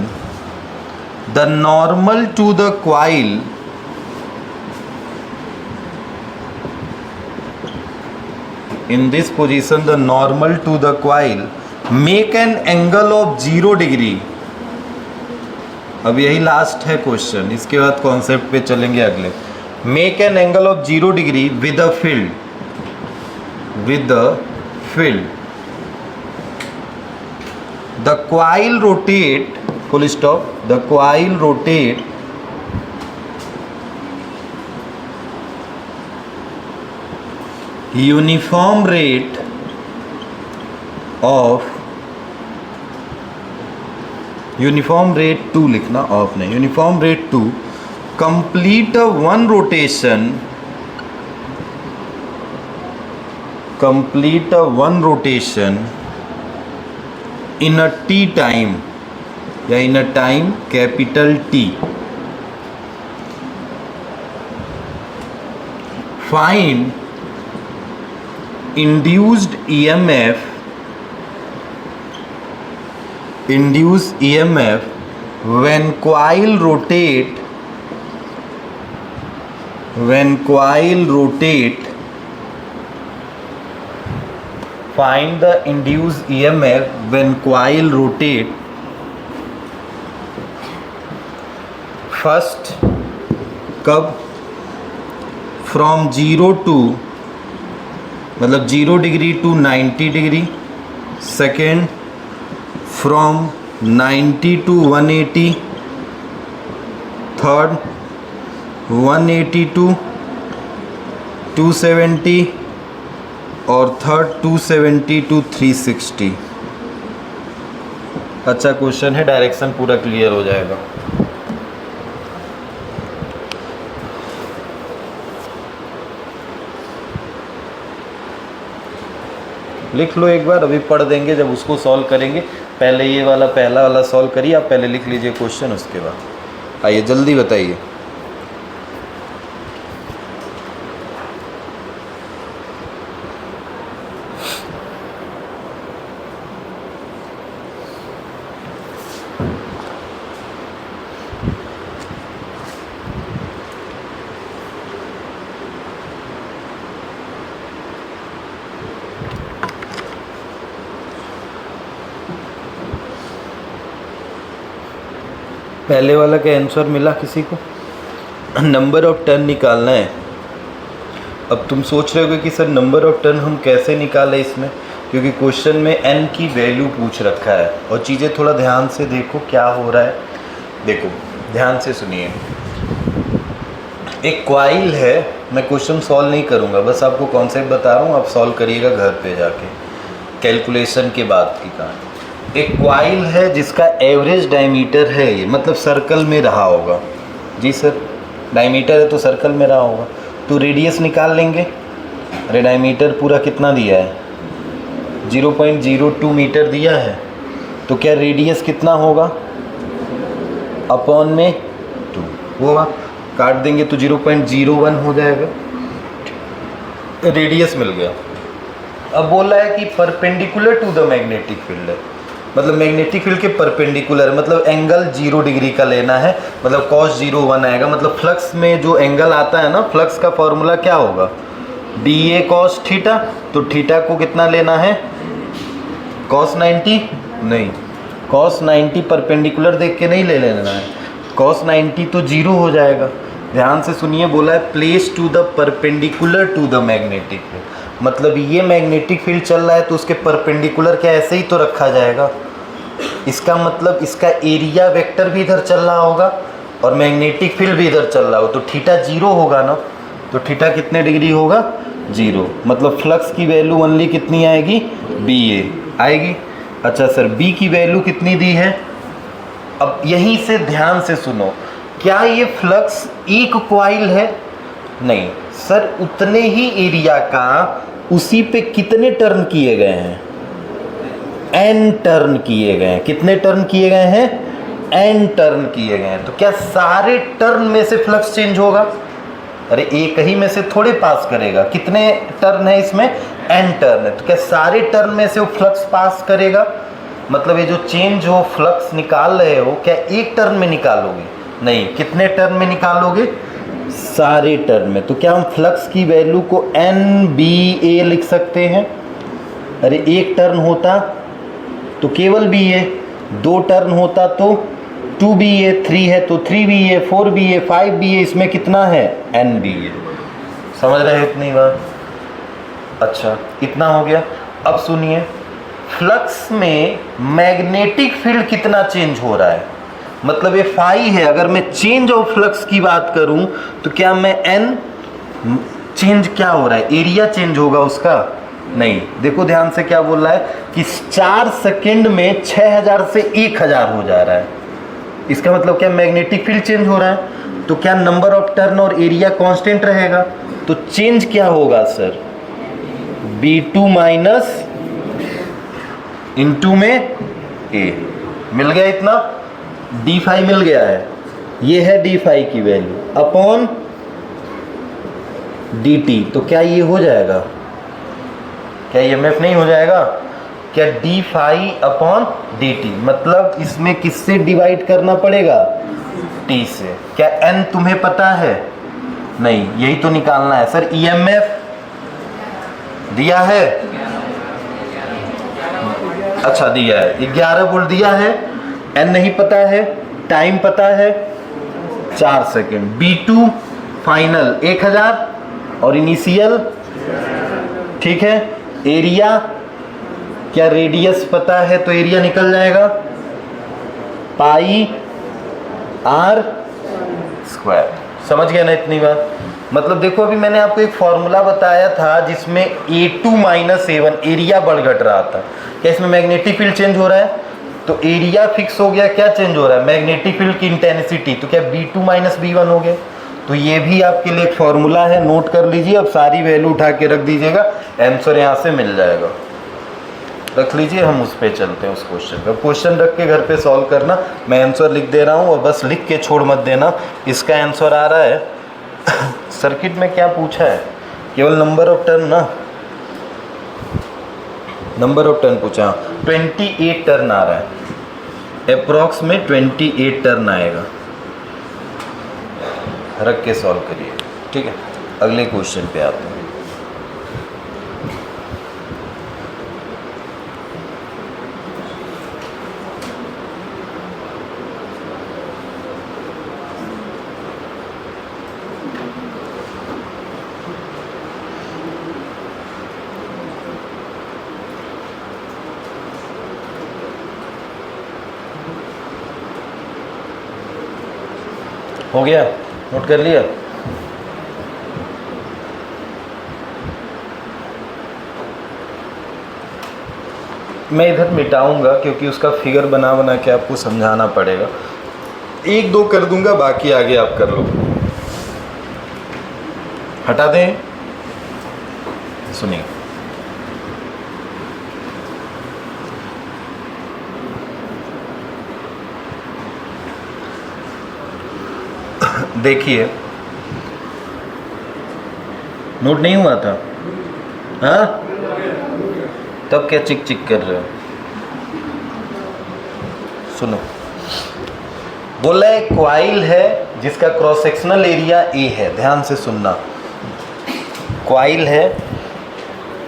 the normal to the coil in this position, the normal to the coil make an angle of 0 degree. अब यही last है question, इसके बाद कॉन्सेप्ट पे चलेंगे अगले. Make an angle of 0 degree with the field, the coil rotate, full stop, the coil rotate uniform rate to लिखना, of नहीं, uniform rate to complete one rotation in a T time, या in a time capital T. Find induced EMF when coil rotate find the induced EMF when coil rotate. First कब, from 0 to मतलब 0 degree to 90 degree. Second from 90 to 180. Third 180 to 270 और third 270 to 360. अच्छा question है, direction पूरा clear हो जाएगा. लिख लो एक बार, अभी पढ़ देंगे जब उसको सॉल्व करेंगे. पहले ये वाला पहला वाला सॉल्व करिए, आप पहले लिख लीजिए क्वेश्चन, उसके बाद आइए जल्दी बताइए. पहले वाला का आंसर मिला किसी को? नंबर ऑफ टर्न निकालना है. अब तुम सोच रहे हो कि सर नंबर ऑफ टर्न हम कैसे निकालें इसमें, क्योंकि क्वेश्चन में n की वैल्यू पूछ रखा है. और चीज़ें थोड़ा ध्यान से देखो क्या हो रहा है. देखो ध्यान से सुनिए, एक क्वाइल है, मैं क्वेश्चन सॉल्व नहीं करूँगा, बस आपको कॉन्सेप्ट बता रहा हूँ, आप सॉल्व करिएगा घर पे जाके, कैलकुलेशन के बाद की कहानी. एक क्वाइल है जिसका एवरेज डायमीटर है, ये मतलब सर्कल में रहा होगा. जी सर, डायमीटर है तो सर्कल में रहा होगा, तो रेडियस निकाल लेंगे. अरे डायमीटर पूरा कितना दिया है, 0.02 मीटर दिया है, तो क्या रेडियस कितना होगा, अपॉन में 2 होगा. काट देंगे तो 0.01 हो जाएगा, रेडियस मिल गया. अब बोल रहा है कि perpendicular to the magnetic field है, मतलब मैग्नेटिक फील्ड के परपेंडिकुलर, मतलब एंगल 0 डिग्री का लेना है, मतलब cos 0 1 आएगा. मतलब फ्लक्स में जो एंगल आता है ना, फ्लक्स का फॉर्मूला क्या होगा, DA cos थीटा. तो थीटा को कितना लेना है, cos 90 नहीं, cos 90 परपेंडिकुलर देख के नहीं ले लेना है, cos 90 तो 0 हो जाएगा. ध्यान से सुनिए, बोला है place to the perpendicular to the magnetic field, मतलब ये मैग्नेटिक फील्ड चल रहा है तो उसके परपेंडिकुलर क्या ऐसे ही तो रखा जाएगा. इसका मतलब इसका एरिया वेक्टर भी इधर चल रहा होगा और मैग्नेटिक फील्ड भी इधर चल रहा हो, तो थीटा 0 होगा ना. तो थीटा कितने डिग्री होगा, 0. मतलब फ्लक्स की वैल्यू ओनली कितनी आएगी, BA आएगी. अच्छा सर B की वैल्यू कितनी दी है. अब यहीं से ध्यान से सुनो, क्या ये फ्लक्स एक क्वाइल है, नहीं सर, उतने ही एरिया का उसी पे कितने टर्न किए गए हैं, n टर्न किए गए हैं. कितने टर्न किए गए हैं, n टर्न किए गए हैं. तो क्या सारे टर्न में से फ्लक्स चेंज होगा, अरे एक ही में से थोड़े पास करेगा. कितने टर्न है इसमें, n टर्न है, तो क्या सारे टर्न में से वो फ्लक्स पास करेगा, मतलब ये जो चेंज हो फ्लक्स निकाल रहे हो, क्या एक टर्न में निकालोगे? नहीं, कितने टर्न में निकालोगे? सारे टर्न में। तो क्या हम फ्लक्स की वैल्यू को NBA लिख सकते हैं? अरे एक टर्न होता तो केवल BA, 2 टर्न होता तो 2BA, 3 है तो 3BA, 4BA, 5BA, इसमें कितना है? NBA। समझ रहे हो इतनी बात? अच्छा, इतना हो गया। अब सुनिए, फ्लक्स में मैग्नेटिक फील्ड कितना चेंज हो रहा है? मतलब ये फाई है, अगर मैं चेंज ऑफ फ्लक्स की बात करूं तो क्या मैं N चेंज क्या हो रहा है? एरिया चेंज होगा उसका? नहीं। देखो ध्यान से क्या बोल रहा है कि 4 सेकेंड में 6000 से 1000 हो जा रहा है। इसका मतलब क्या मैग्नेटिक फील्ड चेंज हो रहा है? तो क्या नंबर ऑफ टर्न और एरिया कांस्टेंट रहेगा? तो चेंज क्या होगा सर? B2 माइनस इनटू में A। मिल गया इतना? d5 मिल गया है, ये है d5 की वैल्यू अपॉन dt। तो क्या ये हो जाएगा? क्या EMF नहीं हो जाएगा? क्या d5 अपॉन dt, मतलब इसमें किससे डिवाइड करना पड़ेगा? t से। क्या n तुम्हें पता है? नहीं, यही तो निकालना है सर। EMF दिया है? अच्छा दिया है, 11 वोल्ट दिया है। n नहीं पता है, टाइम पता है 4 सेकेंड। B2 फाइनल 1000 और इनिशियल, ठीक है। एरिया, क्या रेडियस पता है तो एरिया निकल जाएगा, पाई r स्क्वायर। समझ गया ना इतनी बात? मतलब देखो, अभी मैंने आपको एक फॉर्मूला बताया था जिसमें A2 माइनस A1 एरिया बढ़ घट रहा था। क्या इसमें मैग्नेटिक फील्ड चेंज हो रहा है? तो एरिया फिक्स हो गया, क्या चेंज हो रहा है? मैग्नेटिक फील्ड की इंटेंसिटी। तो क्या B2 माइनस B1 हो गया? तो ये भी आपके लिए एक फॉर्मूला है, नोट कर लीजिए। अब सारी वैल्यू उठा के रख दीजिएगा, आंसर यहाँ से मिल जाएगा। रख लीजिए, हम उस पर चलते हैं, उस क्वेश्चन पे। क्वेश्चन रख के घर पे सॉल्व करना, मैं आंसर लिख दे रहा हूँ और बस लिख के छोड़ मत देना। इसका आंसर आ रहा है सर्किट में क्या पूछा है? केवल नंबर ऑफ टर्न ना, नंबर ऑफ टर्न पूछा। 28 टर्न आ रहा है, अप्रॉक्स में 28 टर्न आएगा। रख के सॉल्व करिए, ठीक है। अगले क्वेश्चन पे आते हैं। हो गया? नोट कर लिया? मैं इधर मिटाऊंगा क्योंकि उसका फिगर बना बना के आपको समझाना पड़ेगा। 1-2 कर दूंगा, बाकी आगे आप कर लो। हटा दें? सुनिए, देखिए, नोट नहीं हुआ था? हाँ, तब क्या चिक चिक कर रहे हो? सुनो, बोला है क्वाइल है जिसका क्रॉस सेक्शनल एरिया A है। ध्यान से सुनना, क्वाइल है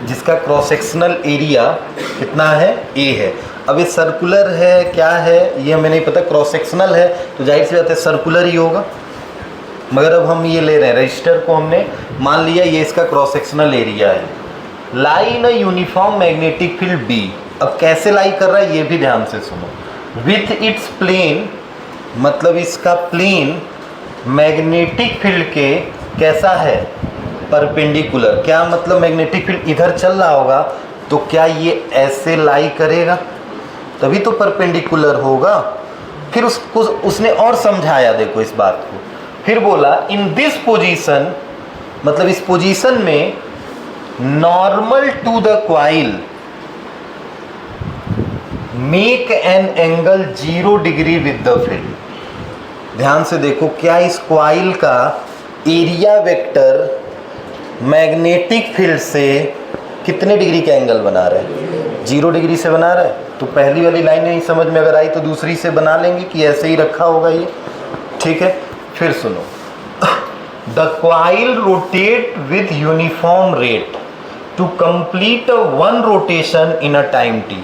जिसका क्रॉस सेक्शनल एरिया कितना है? A है। अब ये सर्कुलर है, क्या है ये हमें नहीं पता। क्रॉस सेक्शनल है तो जाहिर सी बात है सर्कुलर ही होगा। मगर अब हम ये ले रहे हैं, रजिस्टर को हमने मान लिया ये इसका क्रॉस सेक्शनल एरिया है। Lie in a uniform magnetic field B। अब कैसे लाई कर रहा है ये भी ध्यान से सुनो। विथ इट्स प्लेन, मतलब इसका प्लेन मैग्नेटिक फील्ड के कैसा है? परपेंडिकुलर। क्या मतलब मैग्नेटिक फील्ड इधर चल रहा होगा तो क्या ये ऐसे लाई करेगा? तभी तो परपेंडिकुलर होगा। फिर उसको उसने और समझाया, देखो इस बात को। फिर बोला इन दिस पोजीशन, मतलब इस पोजीशन में normal to the coil make an angle 0 degree with the field. ध्यान से देखो, क्या इस क्वाइल का एरिया वेक्टर मैग्नेटिक फील्ड से कितने डिग्री का एंगल बना रहे हैं? 0 डिग्री से बना रहा है, तो पहली वाली लाइन नहीं समझ में अगर आई तो दूसरी से बना लेंगे कि ऐसे ही रखा होगा ये, ठीक है। फिर सुनो, the coil rotate with uniform rate to complete one rotation in a time T.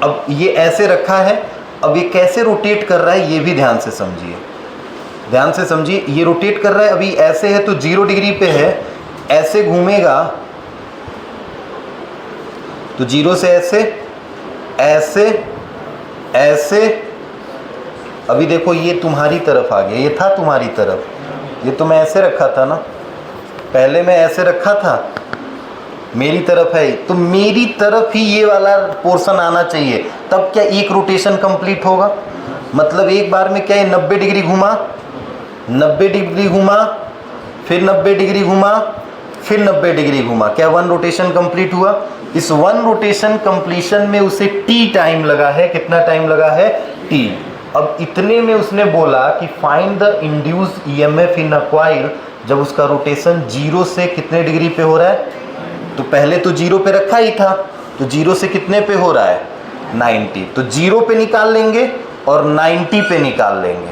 अब ये ऐसे रखा है, अब ये कैसे रोटेट कर रहा है ये भी ध्यान से समझिए, ध्यान से समझिए। ये रोटेट कर रहा है, अभी ऐसे है तो 0 डिग्री पे है, ऐसे घूमेगा तो 0 से ऐसे, ऐसे, ऐसे। अभी देखो ये तुम्हारी तरफ आ गया, ये था तुम्हारी तरफ, ये तो मैं ऐसे रखा था ना, पहले मैं ऐसे रखा था, मेरी तरफ है तो मेरी तरफ ही ये वाला पोर्शन आना चाहिए, तब क्या एक रोटेशन कंप्लीट होगा। मतलब एक बार में क्या है, 90 डिग्री घुमा, 90 डिग्री घुमा, फिर 90 डिग्री घुमा, फिर 90 डिग्री घुमा, क्या वन रोटेशन कंप्लीट हुआ। इस वन रोटेशन कंप्लीशन में उसे टी टाइम लगा है, कितना टाइम लगा है, टी। अब इतने में उसने बोला कि find the induced EMF in a coil, जब उसका रोटेशन 0 से कितने डिग्री पे हो रहा है, तो पहले तो 0 पे रखा ही था, तो 0 से कितने पे हो रहा है, 90। तो 0 पे निकाल लेंगे और 90 पे निकाल लेंगे,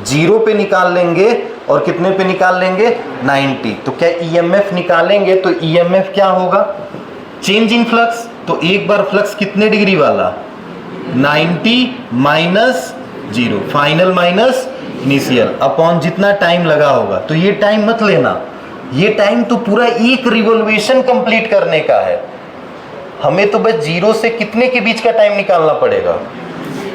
0 पे निकाल लेंगे और कितने पे निकाल लेंगे, 90। तो क्या ईएमएफ निकालेंगे तो ईएमएफ क्या होगा, चेंज इन फ्लक्स। तो एक बार फ्लक्स कितने डिग्री वाला, 90 minus 0, final minus initial, upon जितना टाइम लगा होगा। तो ये टाइम मत लेना, ये टाइम तो पूरा एक रिवॉल्यूशन कंप्लीट करने का है, हमें तो बस 0 से कितने के बीच का टाइम निकालना पड़ेगा,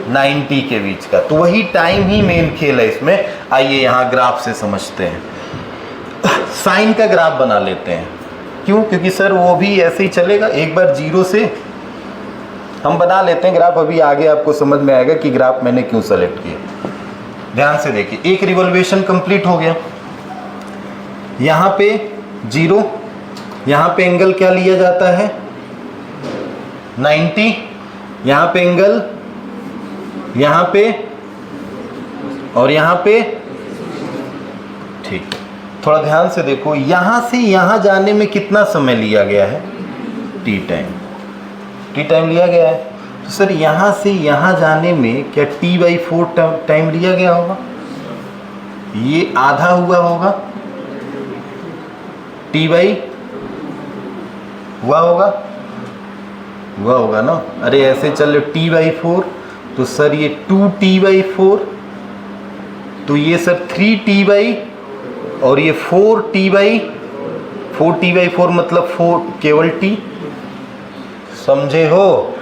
90 के बीच का। तो वही टाइम ही मेन खेल है इसमें। आइए यहाँ ग्राफ से समझते हैं, साइन का ग्राफ बना लेते हैं। क्यों, क्योंकि सर वो भी ऐसे ही चलेगा, एक बार 0 से हम बना लेते हैं ग्राफ, अभी आगे आपको समझ में आएगा कि ग्राफ मैंने क्यों सेलेक्ट किया। ध्यान से देखिए, एक रिवॉल्यूशन कंप्लीट हो गया, यहाँ पे 0, यहाँ पे एंगल क्या लिया जाता है, 90, यहाँ पे एंगल, यहाँ पे और यहाँ पे, ठीक। थोड़ा ध्यान से देखो, यहाँ से यहाँ जाने में कितना समय लिया गया है, टी टाइम, टी टाइम लिया गया है। तो सर यहाँ से यहाँ जाने में क्या t/4 टाइम लिया गया होगा, ये आधा हुआ होगा, हुआ होगा ना। अरे ऐसे चलो t/4, तो सर ये 2t/4, तो ये सर 3t और ये 4t/4 मतलब 4 केवल t, समझे हो।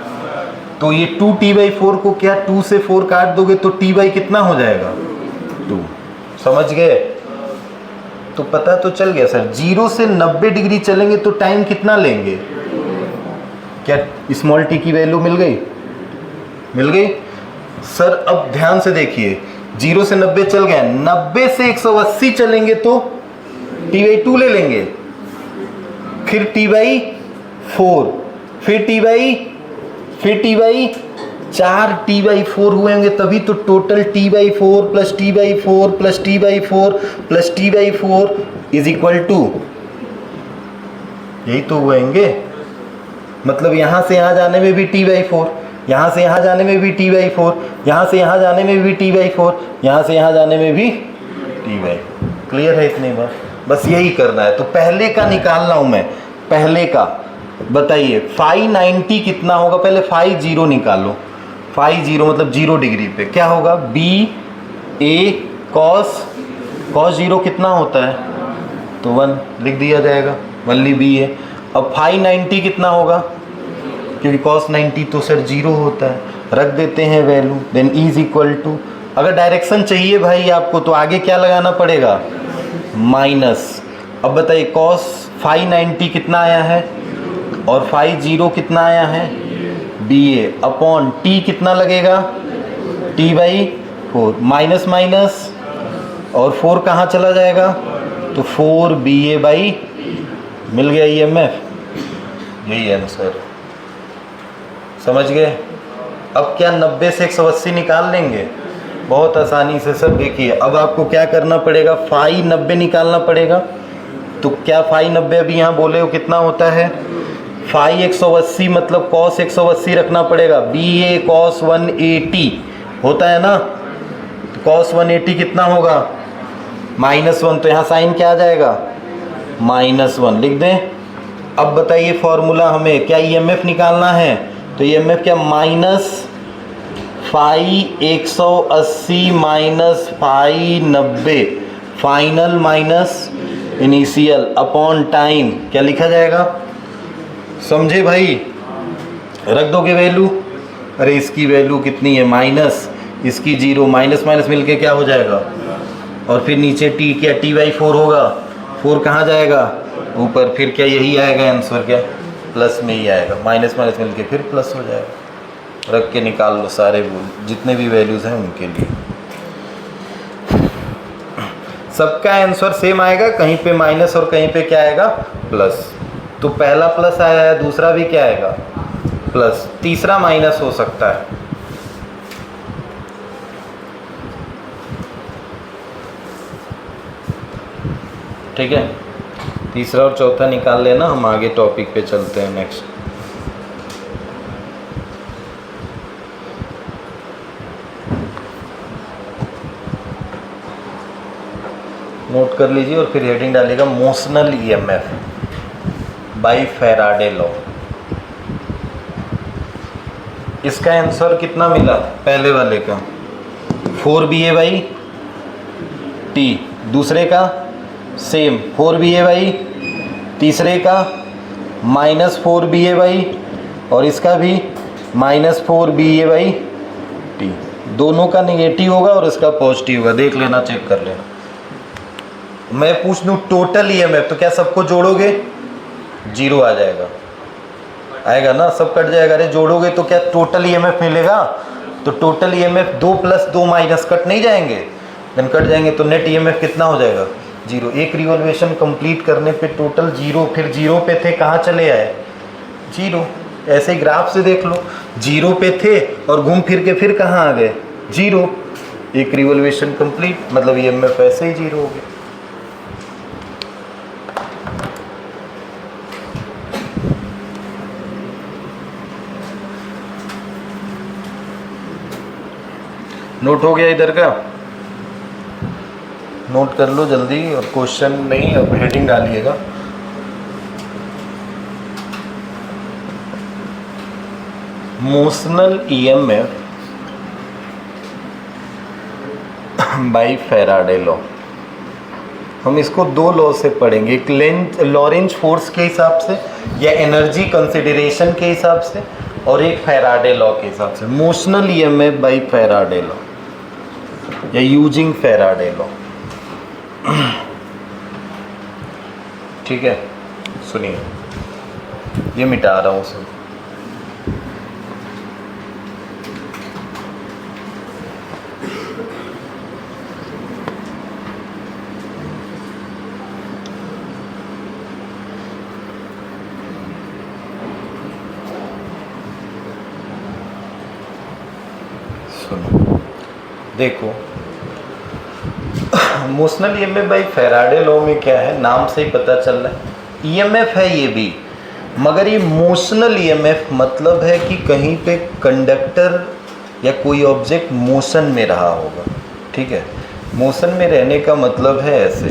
तो ये 2t/4 को क्या 2 से 4 काट दोगे तो t/ कितना हो जाएगा, 2, समझ गए। तो पता तो चल गया सर, 0 से 90 डिग्री चलेंगे तो टाइम कितना लेंगे, क्या स्मॉल टी की वैल्यू मिल गई, मिल गई। सर अब ध्यान से देखिए, 0 से 90 चल गए, 90 से 180 चलेंगे तो t/2 ले लेंगे, फिर t/4, फिर t/4 t/4 हुए होंगे, तभी तो total t/4 plus t/4 plus t/4 plus t/4 is equal to, यही तो हुएंगे। मतलब यहाँ से यहाँ जाने में भी t/4, यहाँ से यहाँ जाने में भी t/4, यहाँ से यहाँ जाने में भी t/4, यहाँ से यहाँ जाने में भी t/4। क्लियर है इतनी बात, बस यही करना है। तो पहले का निकालना हूँ मैं, पहले का बताइए, फाई 90 कितना होगा, पहले फाई 0 निकालो, फाई 0 मतलब 0 डिग्री पे क्या होगा, बी ए कॉस 0 कितना होता है, तो 1 लिख दिया जाएगा, वनली बी है। अब फाई 90 कितना होगा, क्योंकि कॉस 90 तो सर 0 होता है, रख देते हैं value, then is equal to, अगर डायरेक्शन चाहिए भाई आपको तो आगे क्या लगाना पड़ेगा, माइनस। अब बताइए कॉस फाई 90 कितना आया है और फाई 0 कितना आया है, बी ए अपॉन टी कितना लगेगा, t/4, माइनस माइनस और 4 कहाँ चला जाएगा, तो 4ba/, मिल गया ईएमएफ, यही आंसर, समझ गए। अब क्या 90 से 180 निकाल लेंगे, बहुत आसानी से सर। देखिए अब आपको क्या करना पड़ेगा, फाई 90 निकालना पड़ेगा। तो क्या फाई 90 अभी यहाँ बोले हो कितना होता है, फाई 180 मतलब कॉस 180 रखना पड़ेगा। बी ए कॉस 180 होता है ना, कॉस 180 कितना होगा -1, तो यहाँ साइन क्या आ जाएगा -1 लिख दें। अब बताइए फॉर्मूला हमें क्या ईएमएफ निकालना है, तो ईएमएफ क्या minus phi 180 minus phi 90 final minus initial upon time क्या लिखा जाएगा, समझे भाई, रख दोगे वैल्यू। अरे इसकी वैल्यू कितनी है माइनस, इसकी 0, माइनस माइनस मिलके क्या हो जाएगा, और फिर नीचे टी क्या T/4 होगा, 4 कहाँ जाएगा ऊपर, फिर क्या यही आएगा आंसर, क्या प्लस में ही आएगा, माइनस माइनस मिलके फिर प्लस हो जाएगा। रख के निकाल लो सारे जितने भी वैल्यूज़ हैं उनके लिए, सबका आंसर सेम आएगा, कहीं पे माइनस और कहीं पे क्या आएगा प्लस। तो पहला प्लस आया है, दूसरा भी क्या आएगा प्लस, तीसरा माइनस हो सकता है। ठीक है, तीसरा और चौथा निकाल लेना, हम आगे टॉपिक पे चलते हैं नेक्स्ट। नोट कर लीजिए और फिर हेडिंग डालिएगा motional EMF bye Faraday law. इसका आंसर कितना मिला पहले वाले का 4BA/T, दूसरे का सेम 4BA/, तीसरे का -4BA/, और इसका भी -4BA/T। दोनों का नेगेटिव होगा और इसका पॉजिटिव होगा, देख लेना, चेक कर लेना। मैं पूछ दूं टोटल ईएमएफ, तो क्या सबको जोड़ोगे 0 आ जाएगा, आएगा ना, सब कट जाएगा। अरे जोड़ोगे तो क्या टोटल ईएमएफ मिलेगा, तो टोटल ईएमएफ 2 + 2 माइनस कट नहीं जाएंगे, देन कट जाएंगे, तो नेट ईएमएफ कितना हो जाएगा 0। एक रिवॉल्यूशन कंप्लीट करने पे टोटल 0, फिर 0 पे थे कहाँ चले आए 0। ऐसे ही ग्राफ से देख लो, 0 पे थे और घूम फिर के फिर कहाँ आ गए 0। एक रिवॉल्यूशन कंप्लीट मतलब ईएमएफ ऐसे ही 0 हो गया। नोट हो गया इधर का, नोट कर लो जल्दी, और क्वेश्चन नहीं अब हेडिंग डालिएगा। Motional EMF bye Faraday law. हम इसको 2 लॉ से पढ़ेंगे, एक लॉरेंज फोर्स के हिसाब से या एनर्जी कंसिडरेशन के हिसाब से, और एक फैराडे लॉ के हिसाब से। Motional EMF bye Faraday law या यूजिंग फैराडे लॉ। ठीक है, सुनिए, ये मिटा रहा हूँ सब। सुनो, देखो motional EMF bye Faraday law में क्या है, नाम से ही पता चल रहा है ईएमएफ है ये भी, मगर ये मोशनल ईएमएफ मतलब है कि कहीं पे कंडक्टर या कोई ऑब्जेक्ट मोशन में रहा होगा। ठीक है, मोशन में रहने का मतलब है ऐसे,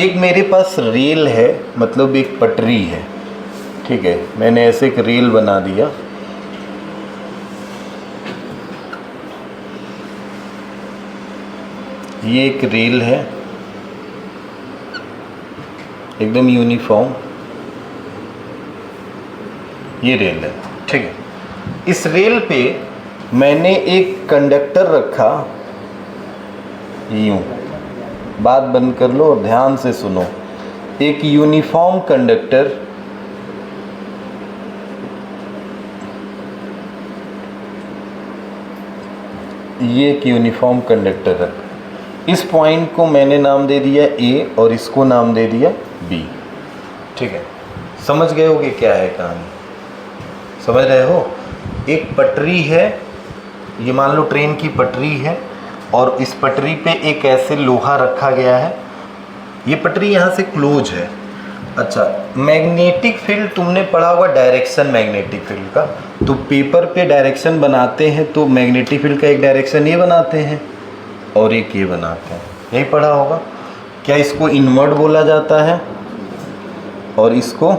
एक मेरे पास रेल है, मतलब एक पटरी है। ठीक है, मैंने ऐसे एक रेल बना दिया, ये एक रेल है एकदम यूनिफॉर्म, ये रेल है। ठीक है, इस रेल पे मैंने एक कंडक्टर रखा, यूं, बात बंद कर लो और ध्यान से सुनो। एक यूनिफॉर्म कंडक्टर, ये एक यूनिफॉर्म कंडक्टर रखा, इस पॉइंट को मैंने नाम दे दिया ए और इसको नाम दे दिया बी। ठीक है, समझ गए होगे क्या है कहानी, समझ रहे हो। एक पटरी है, ये मान लो ट्रेन की पटरी है, और इस पटरी पे एक ऐसे लोहा रखा गया है, ये पटरी यहाँ से क्लोज है, अच्छा, मैग्नेटिक फील्ड तुमने पढ़ा होगा डायरेक्शन मैग्नेटिक फील्ड का। तो पेपर पे डायरेक्शन बनाते हैं तो मैग्नेटिक फील्ड का एक डायरेक्शन ये बनाते हैं और एक ये बनाते हैं, यही पढ़ा होगा। क्या इसको इनवर्ड बोला जाता है और इसको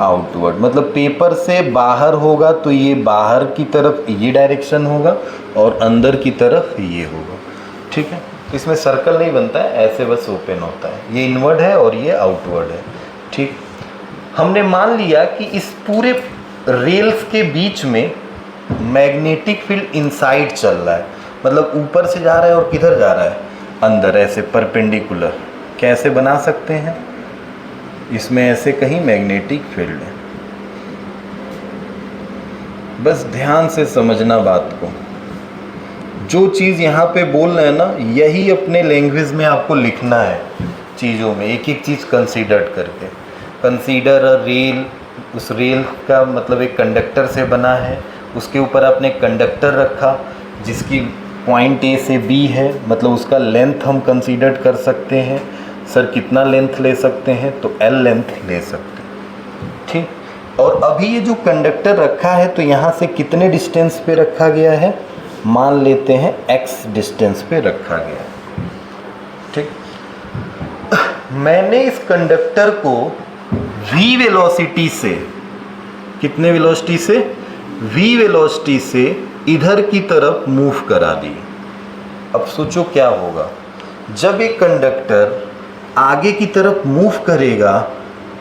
आउटवर्ड, मतलब पेपर से बाहर होगा तो ये बाहर की तरफ ये डायरेक्शन होगा और अंदर की तरफ ये होगा। ठीक है, इसमें सर्कल नहीं बनता है, ऐसे बस ओपन होता है। ये इनवर्ड है और ये आउटवर्ड है। ठीक, हमने मान लिया कि इस पूरे रेल्स के बीच में मैग्नेटिक फील्ड इनसाइड चल रहा है, मतलब ऊपर से जा रहा है और किधर जा रहा है, अंदर, ऐसे परपेंडिकुलर। कैसे बना सकते हैं, इसमें ऐसे कहीं मैग्नेटिक फील्ड है। बस ध्यान से समझना बात को, जो चीज़ यहाँ पे बोल रहे हैं ना, यही अपने लैंग्वेज में आपको लिखना है चीज़ों में, एक एक चीज़ कंसीडर करके। कंसीडर अ रेल, उस रेल का मतलब एक कंडक्टर से बना है, उसके ऊपर आपने कंडक्टर रखा जिसकी पॉइंट ए से बी है, मतलब उसका लेंथ हम कंसीडर कर सकते हैं। सर कितना लेंथ ले सकते हैं, तो एल लेंथ ले सकते हैं। ठीक, और अभी ये जो कंडक्टर रखा है तो यहाँ से कितने डिस्टेंस पे रखा गया है, मान लेते हैं x डिस्टेंस पे रखा गया है। ठीक, मैंने इस कंडक्टर को v वेलोसिटी से, कितने वेलोसिटी से, v वेलोसिटी से इधर की तरफ मूव करा दी। अब सोचो क्या होगा, जब एक कंडक्टर आगे की तरफ मूव करेगा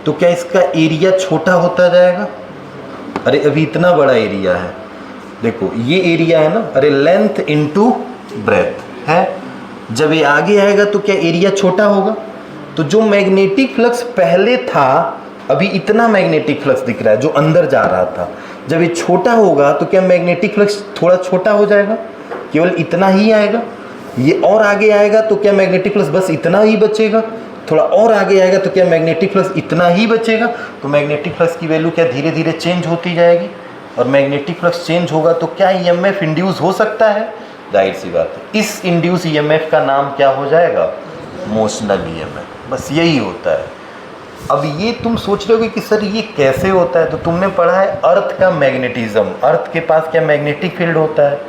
तो क्या इसका एरिया छोटा होता जाएगा? अरे अभी इतना बड़ा एरिया है, देखो ये एरिया है ना, अरे लेंथ इनटू ब्रेथ है। जब ये आगे आएगा तो क्या एरिया छोटा होगा? तो जो मैग्नेटिक फ्लक्स पहले था, अभी इतना मैग्नेटिक फ्लक्स दिख रहा है जो अंदर जा रहा था, जब ये छोटा होगा तो क्या मैग्नेटिक फ्लक्स थोड़ा छोटा हो जाएगा, केवल इतना ही आएगा। ये और आगे आएगा तो क्या मैग्नेटिक फ्लक्स बस इतना ही बचेगा, थोड़ा और आगे आएगा तो क्या मैग्नेटिक फ्लक्स इतना ही बचेगा। तो मैग्नेटिक फ्लक्स की वैल्यू क्या धीरे धीरे चेंज होती जाएगी, और मैग्नेटिक फ्लक्स चेंज होगा तो क्या ईएमएफ इंड्यूस हो सकता है, जाहिर सी बात है। इस इंड्यूस ईएमएफ का नाम क्या हो जाएगा, मोशनल ईएमएफ। बस यही होता है। अब ये तुम सोच रहे हो कि सर ये कैसे होता है, तो तुमने पढ़ा है अर्थ का मैग्नेटिज्म। अर्थ के पास क्या मैग्नेटिक फील्ड होता है,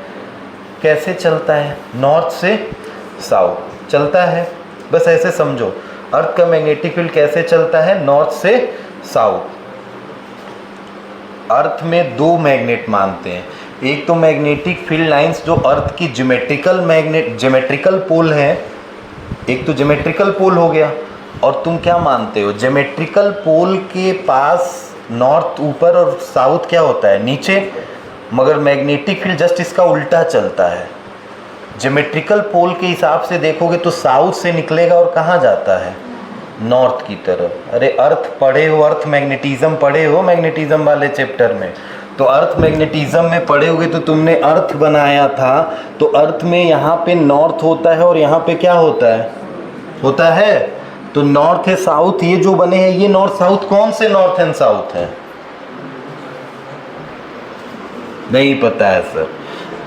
कैसे चलता है, नॉर्थ से साउथ चलता है। बस ऐसे समझो, अर्थ का मैग्नेटिक फील्ड कैसे चलता है, नॉर्थ से साउथ। अर्थ में दो मैग्नेट मानते हैं, एक तो मैग्नेटिक फील्ड लाइंस जो अर्थ की ज्योमेट्रिकल पोल है, एक तो ज्योमेट्रिकल पोल हो गया। और तुम क्या मानते हो, ज्योमेट्रिकल पोल के पास नॉर्थ ऊपर और साउथ क्या होता है, नीचे। मगर मैग्नेटिक फील्ड जस्ट इसका उल्टा चलता है। ज्योमेट्रिकल पोल के हिसाब से देखोगे तो साउथ से निकलेगा और कहाँ जाता है, नॉर्थ की तरफ। अरे अर्थ पढ़े हो, अर्थ मैग्नेटिज्म पढ़े हो मैग्नेटिज्म वाले चैप्टर में, तो अर्थ मैग्नेटिज्म में पढ़े होगे तो तुमने अर्थ बनाया था, तो अर्थ में यहाँ पे नॉर्थ होता है और यहाँ पे क्या होता है, तो नॉर्थ है साउथ, ये जो बने हैं ये नॉर्थ साउथ, कौन से नॉर्थ एंड साउथ है, नहीं पता है सर।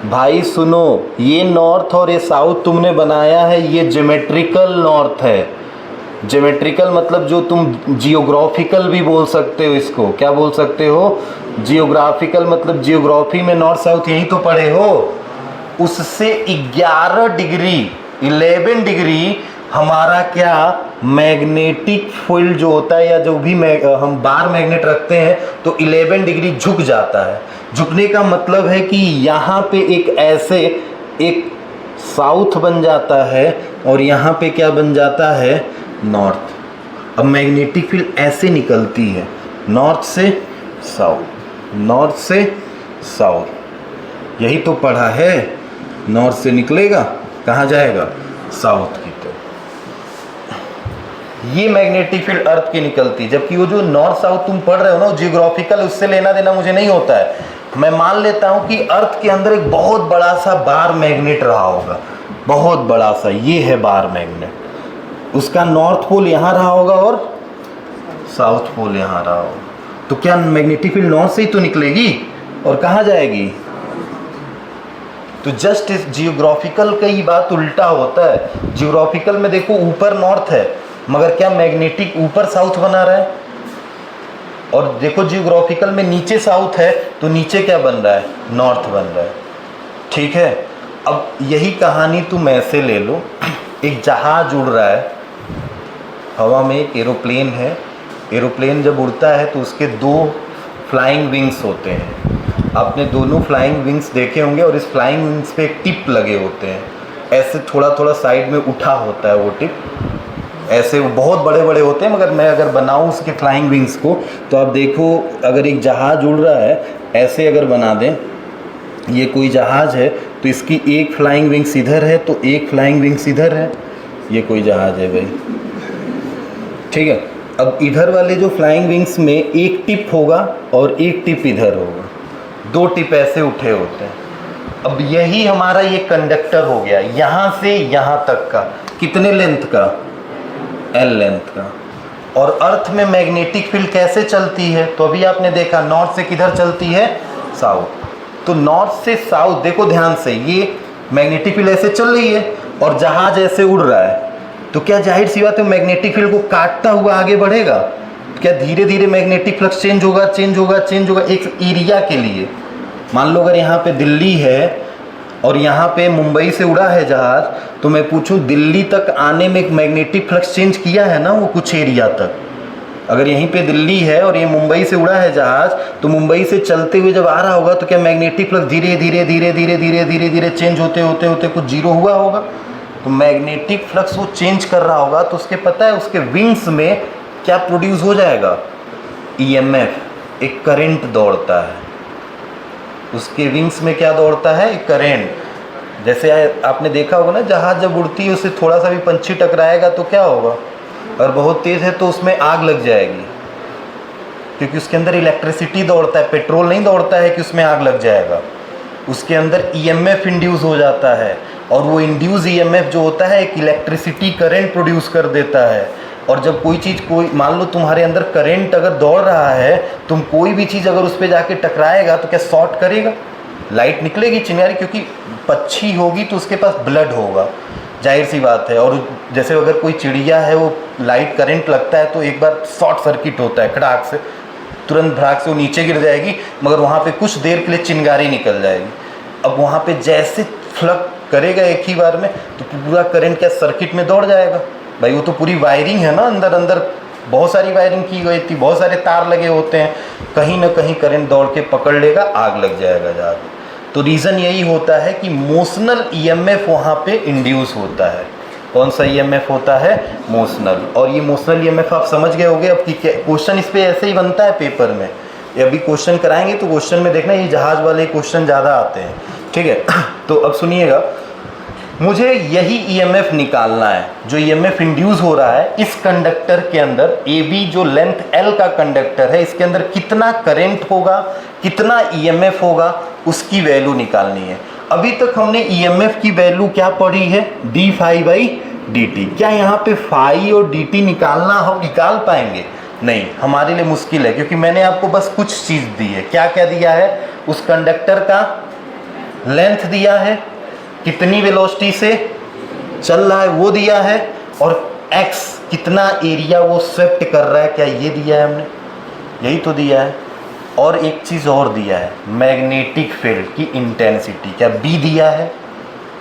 भाई सुनो, ये नॉर्थ और ये साउथ तुमने बनाया है, ये ज्योमेट्रिकल नॉर्थ है। ज्योमेट्रिकल मतलब जो तुम जियोग्राफिकल भी बोल सकते हो, इसको क्या बोल सकते हो, जियोग्राफिकल, मतलब जियोग्राफी में नॉर्थ साउथ यही तो पढ़े हो। उससे 11 डिग्री हमारा क्या मैग्नेटिक फील्ड जो होता है, या जो भी हम बार मैग्नेट रखते हैं तो 11 डिग्री झुक जाता है। झुकने का मतलब है कि यहाँ पे एक साउथ बन जाता है और यहाँ पे क्या बन जाता है, नॉर्थ। अब मैग्नेटिक फील्ड ऐसे निकलती है, नॉर्थ से साउथ, नॉर्थ से साउथ, यही तो पढ़ा है। नॉर्थ से निकलेगा कहाँ जाएगा, साउथ की तरफ। ये मैग्नेटिक फील्ड अर्थ की निकलती, जबकि वो जो नॉर्थ साउथ तुम पढ़ रहे हो ना, जियोग्राफिकल, उससे लेना देना मुझे नहीं होता है। मैं मान लेता हूँ कि अर्थ के अंदर एक बहुत बड़ा सा बार मैग्नेट रहा होगा, बहुत बड़ा सा, ये है बार मैग्नेट, उसका नॉर्थ पोल यहाँ रहा होगा और साउथ पोल यहाँ रहा होगा। तो क्या मैग्नेटिक फील्ड नॉर्थ से ही तो निकलेगी और कहाँ जाएगी, तो जस्ट इस जियोग्राफिकल का ही बात उल्टा होता है। जियोग्राफिकल में देखो ऊपर नॉर्थ है मगर क्या मैग्नेटिक ऊपर साउथ बना रहा है? और देखो जियोग्राफिकल में नीचे साउथ है तो नीचे क्या बन रहा है? नॉर्थ बन रहा है। ठीक है, अब यही कहानी तुम ऐसे ले लो, एक जहाज उड़ रहा है हवा में, एक एरोप्लेन है। एरोप्लेन जब उड़ता है तो उसके दो फ्लाइंग विंग्स होते हैं। आपने दोनों फ्लाइंग विंग्स देखे होंगे और इस फ्लाइंग विंग्स पे एक टिप लगे होते हैं, ऐसे थोड़ा थोड़ा साइड में उठा होता है वो टिप, ऐसे वो बहुत बड़े बड़े होते हैं। मगर मैं अगर बनाऊँ उसके फ्लाइंग विंग्स को तो आप देखो, अगर एक जहाज़ उड़ रहा है ऐसे अगर बना दें, ये कोई जहाज़ है तो इसकी एक फ्लाइंग विंग्स इधर है तो एक फ्लाइंग विंग्स इधर है, ये कोई जहाज़ है भाई। ठीक है, अब इधर वाले जो फ्लाइंग विंग्स में एक टिप होगा और एक टिप इधर होगा, दो टिप ऐसे उठे होते हैं। अब यही हमारा ये कंडक्टर हो गया, यहाँ से यहाँ तक का कितने लेंथ का? L लेंथ का। और अर्थ में मैग्नेटिक फील्ड कैसे चलती है? तो अभी आपने देखा नॉर्थ से किधर चलती है? साउथ। तो नॉर्थ से साउथ देखो ध्यान से, ये मैग्नेटिक फील्ड ऐसे चल रही है और जहाज ऐसे उड़ रहा है, तो क्या जाहिर सी बात है मैग्नेटिक फील्ड को काटता हुआ आगे बढ़ेगा? क्या धीरे धीरे मैग्नेटिक फ्लक्स चेंज होगा चेंज होगा चेंज होगा एक एरिया के लिए। मान लो अगर यहाँ पे दिल्ली है और यहाँ पे मुंबई से उड़ा है जहाज, तो मैं पूछूं दिल्ली तक आने में एक मैग्नेटिक फ्लक्स चेंज किया है ना वो कुछ एरिया तक। अगर यहीं पे दिल्ली है और ये मुंबई से उड़ा है जहाज, तो मुंबई से चलते हुए जब आ रहा होगा तो क्या मैग्नेटिक फ्लक्स धीरे धीरे धीरे धीरे धीरे धीरे धीरे चेंज होते होते होते कुछ जीरो हुआ होगा? तो मैग्नेटिक फ्लक्स वो चेंज कर रहा होगा तो उसके पता है उसके विंग्स में क्या प्रोड्यूस हो जाएगा? EMF, एक करंट दौड़ता है उसके विंग्स में। क्या दौड़ता है? एक करंट। जैसे आपने देखा होगा ना जहाज जब उड़ती है उससे थोड़ा सा भी पंछी टकराएगा तो क्या होगा? अगर बहुत तेज़ है तो उसमें आग लग जाएगी, क्योंकि उसके अंदर इलेक्ट्रिसिटी दौड़ता है, पेट्रोल नहीं दौड़ता है कि उसमें आग लग जाएगा। उसके अंदर EMF इंड्यूस हो जाता है और वो इंड्यूस EMF जो होता है एक इलेक्ट्रिसिटी करंट प्रोड्यूस कर देता है। और जब कोई चीज़, कोई मान लो तुम्हारे अंदर करंट अगर दौड़ रहा है, तुम कोई भी चीज़ अगर उस पर जाके टकराएगा तो क्या शॉर्ट करेगा? लाइट निकलेगी चिंगारी, क्योंकि पक्षी होगी तो उसके पास ब्लड होगा, जाहिर सी बात है। और जैसे अगर कोई चिड़िया है वो लाइट करंट लगता है तो एक बार शॉर्ट सर्किट होता है खड़ाक से, तुरंत भड़ाक से वो नीचे गिर जाएगी, मगर वहाँ पे कुछ देर के लिए चिंगारी निकल जाएगी। अब वहाँ पे जैसे फ्लक करेगा एक ही बार में तो पूरा करंट क्या सर्किट में दौड़ जाएगा भाई? वो तो पूरी वायरिंग है ना, अंदर अंदर बहुत सारी वायरिंग की गई थी, बहुत सारे तार लगे होते हैं, कहीं ना कहीं करंट दौड़ के पकड़ लेगा, आग लग जाएगा जहाँ। तो रीज़न यही होता है कि मोशनल EMF वहाँ पे इंड्यूस होता है। कौन सा EMF होता है? मोशनल। और ये मोशनल EMF आप समझ गए होंगे। अब क्वेश्चन इस पर ऐसे ही बनता है पेपर में, ये अभी क्वेश्चन कराएंगे तो क्वेश्चन में देखना ये जहाज़ वाले क्वेश्चन ज़्यादा आते हैं। ठीक है, तो अब सुनिएगा, मुझे यही EMF निकालना है जो EMF इंड्यूस हो रहा है इस कंडक्टर के अंदर। AB जो लेंथ L का कंडक्टर है, इसके अंदर कितना करंट होगा, कितना EMF होगा, उसकी वैल्यू निकालनी है। अभी तक हमने EMF की वैल्यू क्या पढ़ी है? d phi by dt। क्या यहाँ पे phi और dt निकालना हम निकाल पाएंगे? नहीं, हमारे लिए मुश्किल है, क्योंकि मैंने आपको बस कुछ चीज़ दी है। क्या क्या दिया है? उस कंडक्टर का लेंथ दिया है, कितनी वेलोसिटी से चल रहा है वो दिया है, और x कितना एरिया वो स्वेप्ट कर रहा है, क्या ये दिया है हमने? यही तो दिया है। और एक चीज़ और दिया है, मैग्नेटिक फील्ड की इंटेंसिटी। क्या B दिया है?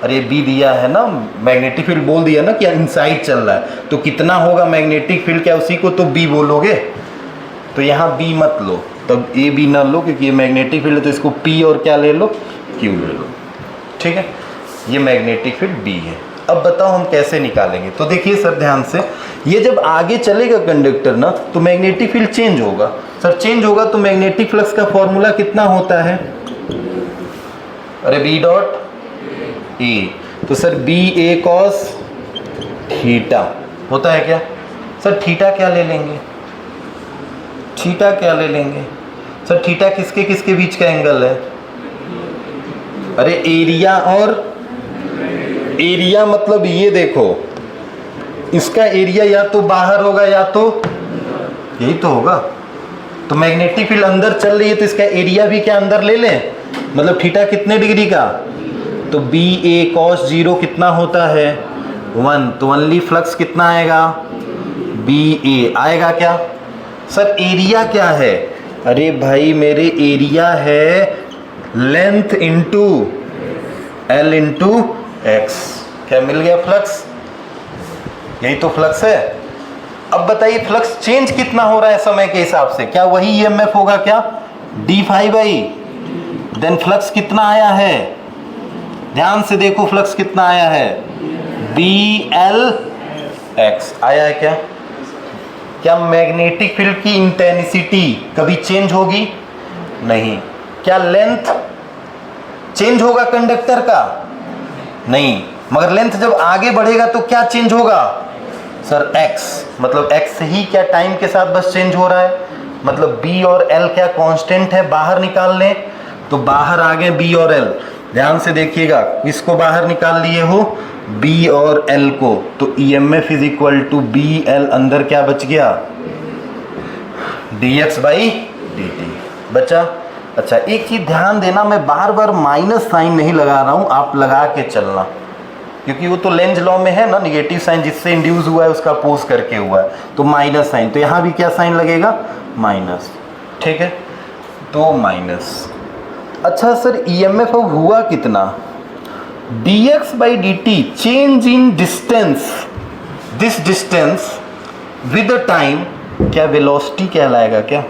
अरे B दिया है ना, मैग्नेटिक फील्ड बोल दिया ना कि इनसाइड चल रहा है, तो कितना होगा मैग्नेटिक फील्ड? क्या उसी को तो B बोलोगे? तो यहाँ B मत लो, तब A B ना लो, क्योंकि ये मैग्नेटिक फील्ड है, तो इसको P और क्या ले लो? Q ले लो। ठीक है, ये मैग्नेटिक फील्ड B है। अब बताओ हम कैसे निकालेंगे? तो देखिए सर ध्यान से, ये जब आगे चलेगा कंडक्टर ना तो मैग्नेटिक फील्ड चेंज होगा। सर चेंज होगा तो मैग्नेटिक फ्लक्स का फॉर्मूला कितना होता है? अरे B डॉट A, तो सर BA cos थीटा होता है क्या? सर थीटा क्या ले लेंगे? थीटा क्या ले लेंगे? सर थीटा किसके किसके बीच का एंगल है? अरे एरिया और एरिया मतलब ये देखो, इसका एरिया या तो बाहर होगा या तो यही तो होगा। तो मैग्नेटिक फील्ड अंदर चल रही है तो इसका एरिया भी क्या अंदर ले लें, मतलब थीटा कितने डिग्री का? तो BA cos 0 कितना होता है? 1। तो ओनली फ्लक्स कितना आएगा? बी ए आएगा क्या सर? एरिया क्या है? अरे भाई मेरे एरिया है length into L into x. क्या मिल गया? फ्लक्स। यही तो फ्लक्स है। अब बताइए फ्लक्स चेंज कितना हो रहा है समय के हिसाब से? क्या वही ईएमएफ होगा क्या? डी फाइव आई। देन फ्लक्स कितना आया है? ध्यान से देखो फ्लक्स कितना आया है? बी एल एक्स आया है क्या? क्या मैग्नेटिक फील्ड की इंटेंसिटी कभी चेंज होगी? नहीं। क्या लेंथ चेंज होगा कंडक्टर का? नहीं। मगर लेंथ जब आगे बढ़ेगा तो क्या चेंज होगा सर? एक्स। मतलब एक्स ही क्या टाइम के साथ बस चेंज हो रहा है? मतलब बी और एल क्या कांस्टेंट है? बाहर निकाल लें तो बाहर आ गए बी और एल। ध्यान से देखिएगा, इसको बाहर निकाल लिए हो बी और एल को, तो EMF is equal to B L, अंदर क्या बच गया? D X by D T बचा। अच्छा एक चीज ध्यान देना, मैं बार बार माइनस साइन नहीं लगा रहा हूं, आप लगा के चलना, क्योंकि वो तो लेंज लॉ में है ना, निगेटिव साइन जिससे इंड्यूस हुआ है उसका अपोज करके हुआ है, तो माइनस साइन, तो यहाँ भी क्या साइन लगेगा? माइनस। ठीक है, तो माइनस। अच्छा सर ईएमएफ अब हुआ कितना? dx by dt change in distance, this distance with the time, क्या वेलोसिटी कहलाएगा क्या?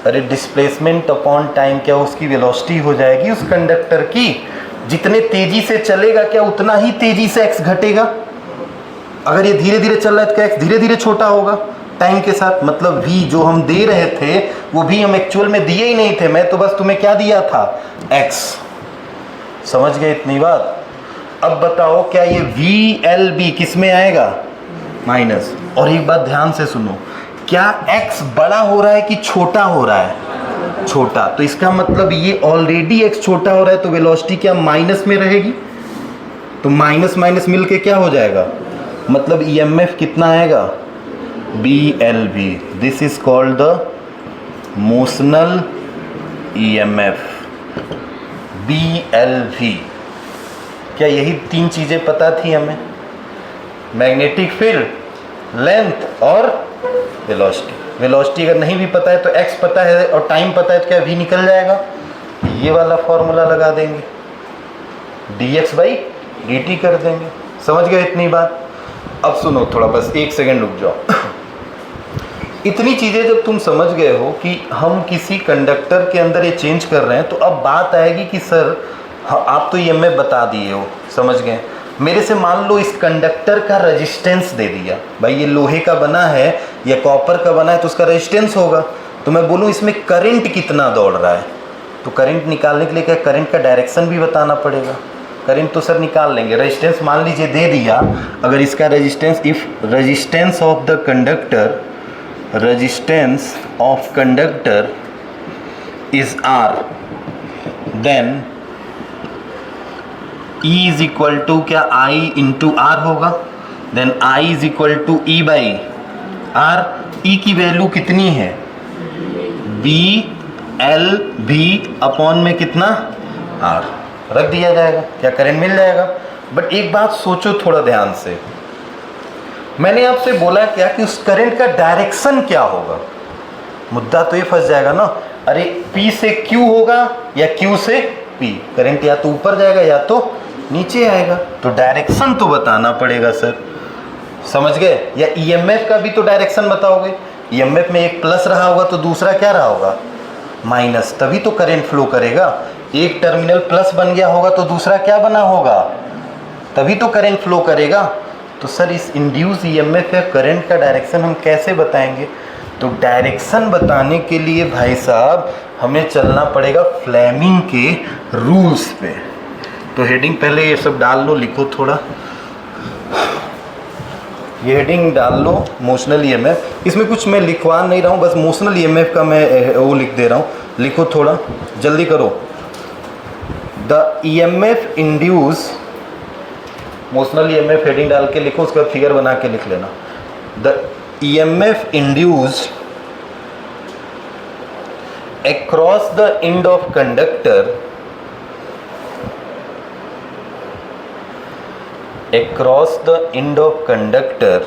अरे डिस्प्लेसमेंट अपॉन टाइम, क्या उसकी वेलोसिटी हो जाएगी उस कंडक्टर की? जितने तेजी से चलेगा क्या उतना ही तेजी से x घटेगा? अगर ये धीरे धीरे चल रहा है तो क्या x धीरे धीरे छोटा होगा टाइम के साथ? मतलब v जो हम दे रहे थे वो v हम एक्चुअल में दिए ही नहीं थे, मैं तो बस तुम्हें क्या दिया था? x। समझ गए इतनी बात? अब बताओ क्या ये VLB किस में आएगा? माइनस। और एक बात ध्यान से सुनो, क्या x बड़ा हो रहा है कि छोटा हो रहा है? छोटा। तो इसका मतलब ये ऑलरेडी x छोटा हो रहा है, तो वेलोसिटी क्या माइनस में रहेगी? तो माइनस माइनस मिलके क्या हो जाएगा? मतलब ईएमएफ कितना आएगा? BLB। This is called the motional EMF, BLV। क्या यही तीन चीजें पता थी हमें? मैग्नेटिक फील्ड, लेंथ और वेलोसिटी। वेलोसिटी अगर नहीं भी पता है तो x पता है और टाइम पता है तो क्या v निकल जाएगा? ये वाला फॉर्मूला लगा देंगे, dx बाई dt कर देंगे। समझ गए इतनी बात? अब सुनो थोड़ा, बस एक सेकंड रुक जाओ। इतनी चीज़ें जब तुम समझ गए हो कि हम किसी कंडक्टर के अंदर ये चेंज कर रहे हैं, तो अब बात आएगी कि सर आप तो ये मैं बता दिए हो, समझ गए। मेरे से मान लो इस कंडक्टर का रेजिस्टेंस दे दिया, भाई ये लोहे का बना है या कॉपर का बना है तो उसका रेजिस्टेंस होगा। तो मैं बोलूँ इसमें करंट कितना दौड़ रहा है, तो करंट निकालने के लिए क्या करंट का डायरेक्शन भी बताना पड़ेगा? करंट तो सर निकाल लेंगे। रेजिस्टेंस मान लीजिए दे दिया, अगर इसका resistance, if resistance of the conductor, resistance of conductor is R, then E is equal to क्या I इंटू R होगा। Then I is equal to E by R। E की वैल्यू कितनी है? BLV अपॉन में कितना? R रख दिया जाएगा, क्या करंट मिल जाएगा। बट एक बात सोचो थोड़ा ध्यान से, मैंने आपसे बोला क्या कि उस करंट का डायरेक्शन क्या होगा? मुद्दा तो ये फंस जाएगा ना, अरे P से Q होगा या Q से P, करंट या तो ऊपर जाएगा या तो नीचे आएगा, तो डायरेक्शन तो बताना पड़ेगा सर। समझ गए? या ईएमएफ का भी तो डायरेक्शन बताओगे। ईएमएफ में एक प्लस रहा होगा तो दूसरा क्या रहा होगा? माइनस, तभी तो करंट फ्लो करेगा। एक टर्मिनल प्लस बन गया होगा तो दूसरा क्या बना होगा? तभी तो करंट फ्लो करेगा। तो सर इस इंड्यूस ईएमएफ या करंट का डायरेक्शन हम कैसे बताएंगे? तो डायरेक्शन बताने के लिए भाई साहब हमें चलना पड़ेगा फ्लेमिंग के रूल्स पे। तो हेडिंग पहले ये सब डाल लो, लिखो थोड़ा, ये हेडिंग डाल लो मोशनल ईएमएफ। इसमें कुछ मैं लिखवा नहीं रहा हूँ, बस मोशनल ईएमएफ का मैं वो लिख दे रहा हूँ, लिखो थोड़ा जल्दी करो। The EMF induce, motional EMF heading डाल के लिखो, उसका फिगर बना के लिख लेना। The EMF induced across the end of conductor across the end of conductor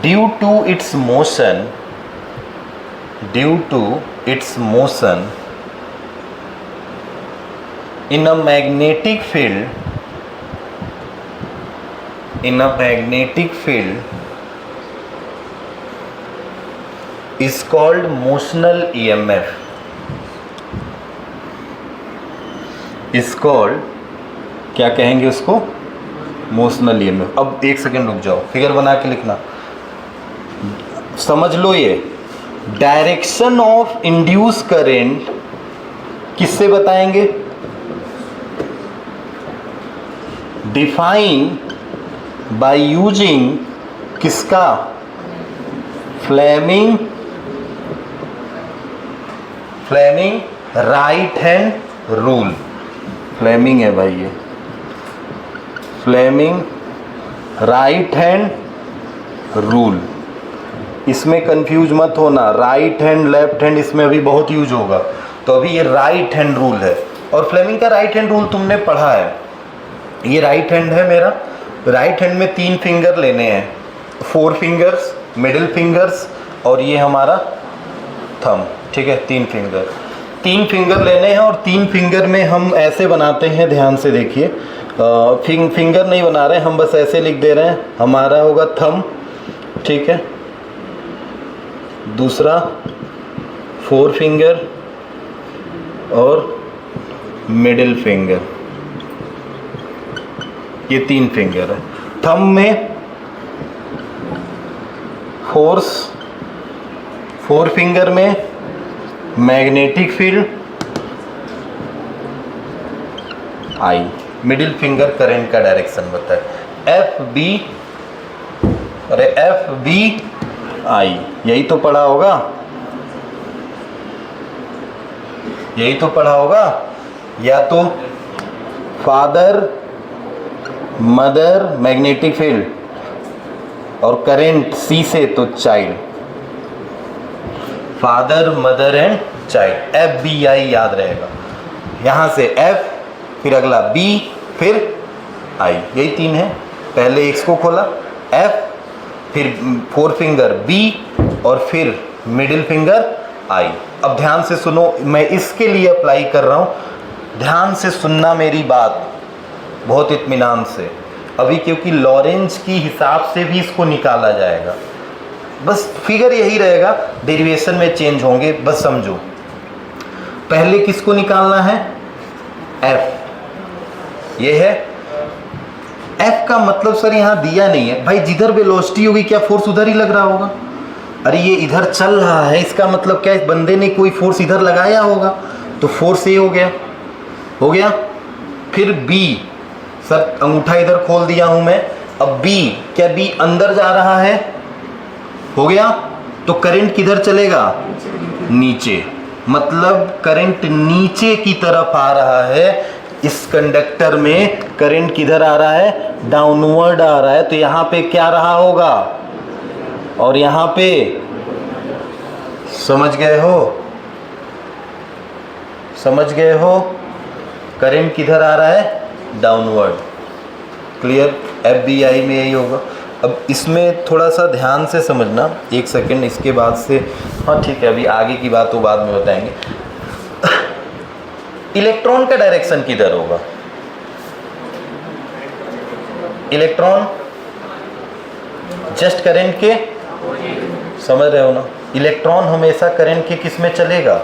due to its motion in a magnetic field is called motional EMF, is called, क्या कहेंगे उसको, मोशनल EMF। अब एक सेकेंड रुक जाओ, फिगर बना के लिखना, समझ लो। ये डायरेक्शन ऑफ इंड्यूस करेंट किससे बताएंगे? डिफाइन बाय यूजिंग किसका? Fleming right hand rule. Fleming है भाई, ये फ्लेमिंग राइट हैंड रूल। इसमें कंफ्यूज मत होना, राइट हैंड लेफ्ट हैंड इसमें अभी बहुत यूज होगा, तो अभी ये राइट हैंड रूल है। और फ्लेमिंग का राइट हैंड रूल तुमने पढ़ा है। ये राइट हैंड है मेरा, राइट हैंड में 3 फिंगर लेने हैं, 4 फिंगर्स, मिडिल फिंगर्स और ये हमारा थंब, ठीक है, 3 फिंगर लेने हैं। और 3 फिंगर में हम ऐसे बनाते हैं, ध्यान से देखिए, फिंगर नहीं बना रहे हम, बस ऐसे लिख दे रहे हैं। हमारा होगा थंब, ठीक है, दूसरा 4 फिंगर और मिडिल फिंगर, ये 3 फिंगर है। थंब में 4 फिंगर में मैग्नेटिक फील्ड आई, मिडिल फिंगर करंट का डायरेक्शन बताए, एफ बी आई। यही तो पढ़ा होगा, या तो फादर मदर मैग्नेटिक फील्ड और करंट सी से तो child, father mother and child, F B I याद रहेगा। यहाँ से एफ, फिर अगला बी, फिर आई, यही 3 है। पहले एक्स को खोला, एफ, फिर 4 फिंगर बी और फिर मिडिल फिंगर आई। अब ध्यान से सुनो, मैं इसके लिए अप्लाई कर रहा हूँ, ध्यान से सुनना मेरी बात बहुत इत्मीनान से अभी, क्योंकि लॉरेंज की हिसाब से भी इसको निकाला जाएगा। बस फिगर यही रहेगा, डेरिवेशन में चेंज होंगे, बस समझो। पहले किसको निकालना है? एफ, ये है एफ का मतलब सर यहाँ दिया नहीं है भाई, जिधर वेलोसिटी होगी क्या फोर्स उधर ही लग रहा होगा? अरे ये इधर चल रहा है, इसका मतलब क्या, इस बंदे ने कोई फोर्स इधर लगाया होगा, तो फोर्स ये हो गया। फिर बी, सर अंगूठा इधर खोल दिया हूं मैं, अब बी, क्या बी अंदर जा रहा है? हो गया। तो करंट किधर चलेगा? नीचे, मतलब करंट नीचे की तरफ आ रहा है। इस कंडक्टर में करंट किधर आ रहा है? डाउनवर्ड आ रहा है। तो यहाँ पे क्या रहा होगा? और यहाँ पे समझ गए हो करंट किधर आ रहा है? डाउनवर्ड। क्लियर? FBI में यही होगा। अब इसमें थोड़ा सा ध्यान से समझना, एक सेकंड, इसके बाद से हाँ ठीक है, अभी आगे की बात वो बाद में बताएंगे। इलेक्ट्रॉन का डायरेक्शन किधर होगा? इलेक्ट्रॉन जस्ट करंट के, समझ रहे हो ना, इलेक्ट्रॉन हमेशा करंट के किस में चलेगा?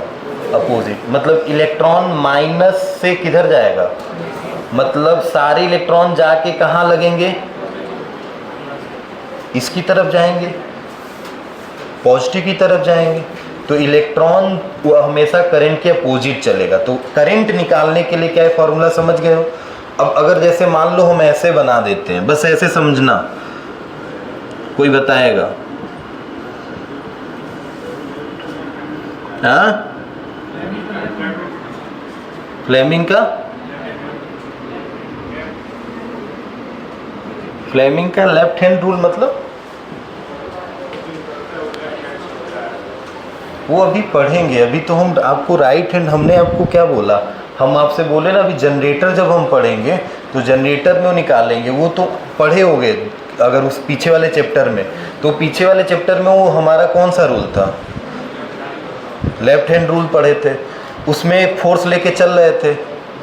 अपोजिट। मतलब इलेक्ट्रॉन माइनस से किधर जाएगा? मतलब सारे इलेक्ट्रॉन जाके कहाँ लगेंगे? इसकी तरफ जाएंगे, पॉजिटिव की तरफ जाएंगे। तो इलेक्ट्रॉन वो हमेशा करंट के अपोजिट चलेगा। तो करंट निकालने के लिए क्या है फॉर्मूला, समझ गए हो? अब अगर जैसे मान लो हम ऐसे बना देते हैं, बस ऐसे समझना, कोई बताएगा? हाँ, फ्लेमिंग का लेफ्ट हैंड रूल मतलब वो अभी पढ़ेंगे। अभी तो हम आपको राइट हैंड, हमने आपको क्या बोला, हम आपसे बोले ना अभी जनरेटर जब हम पढ़ेंगे तो जनरेटर में वो निकालेंगे, वो तो पढ़े होंगे अगर उस पीछे वाले चैप्टर में। तो पीछे वाले चैप्टर में वो हमारा कौन सा रूल था, लेफ्ट हैंड रूल पढ़े थे, उसमें फोर्स लेके चल रहे थे।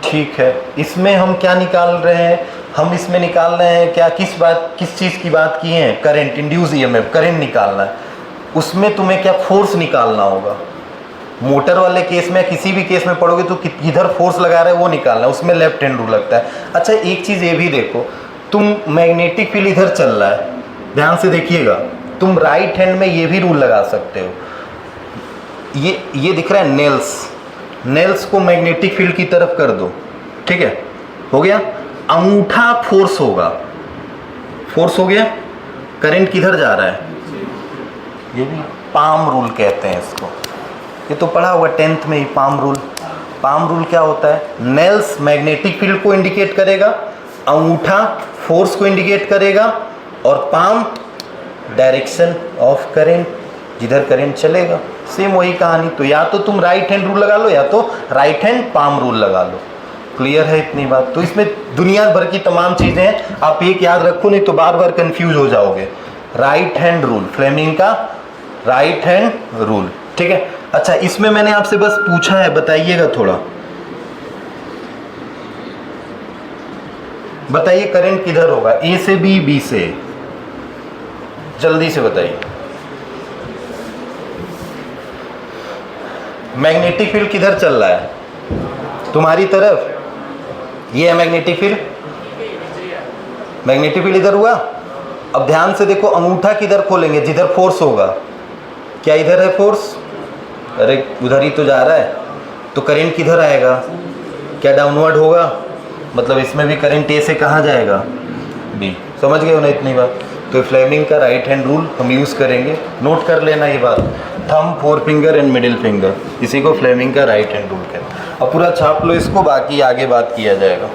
ठीक है, इसमें हम क्या निकाल रहे हैं, हम इसमें निकाल रहे हैं क्या, किस चीज़ की बात की है, करंट, इंड्यूस ईएमएफ, करंट निकालना है। उसमें तुम्हें क्या फोर्स निकालना होगा। मोटर वाले केस में किसी भी केस में पढ़ोगे तो किधर फोर्स लगा रहे हैं वो निकालना है, उसमें लेफ्ट हैंड रूल लगता है। अच्छा एक चीज़ ये भी देखो, तुम मैग्नेटिक फील्ड इधर चल रहा है, ध्यान से देखिएगा, तुम राइट हैंड में ये भी रूल लगा सकते हो। ये दिख रहा है नेल्स को मैग्नेटिक फील्ड की तरफ कर दो, ठीक है, हो गया। अंगूठा फोर्स होगा, फोर्स हो गया, करंट किधर जा रहा है, ये भी पाम रूल कहते हैं इसको, ये तो पढ़ा हुआ 10th में ही पाम रूल। पाम रूल क्या होता है, नेल्स मैग्नेटिक फील्ड को इंडिकेट करेगा, अंगूठा फोर्स को इंडिकेट करेगा, और पाम डायरेक्शन ऑफ करंट, जिधर करंट चलेगा। सेम वही कहानी। तो या तो तुम राइट हैंड रूल लगा लो या तो राइट हैंड पाम रूल लगा लो। क्लियर है इतनी बात। तो इसमें दुनिया भर की तमाम चीज़ें हैं, आप एक याद रखो नहीं तो बार बार कंफ्यूज हो जाओगे। राइट हैंड रूल, फ्लेमिंग का राइट हैंड रूल, ठीक है। अच्छा इसमें मैंने आपसे बस पूछा है, बताइएगा थोड़ा, बताइए करंट किधर होगा, ए से बी, बी से, जल्दी से बताइए। मैग्नेटिक फील्ड किधर चल रहा है, तुम्हारी तरफ, ये है मैग्नेटिक फील्ड, मैग्नेटिक फील्ड इधर हुआ। अब ध्यान से देखो, अंगूठा किधर खोलेंगे, जिधर फोर्स होगा। क्या इधर है फोर्स, अरे उधर ही तो जा रहा है, तो करंट किधर आएगा, क्या डाउनवर्ड होगा, मतलब इसमें भी करंट ए से कहाँ जाएगा, बी। समझ गए हो ना इतनी बात। तो फ्लेमिंग का राइट हैंड रूल हम यूज़ करेंगे, नोट कर लेना ये बात, thumb, four finger and middle finger, इसी को फ्लेमिंग का राइट हैंड रूल कहते हैं। अब पूरा छाप लो इसको, बाकी आगे बात किया जाएगा।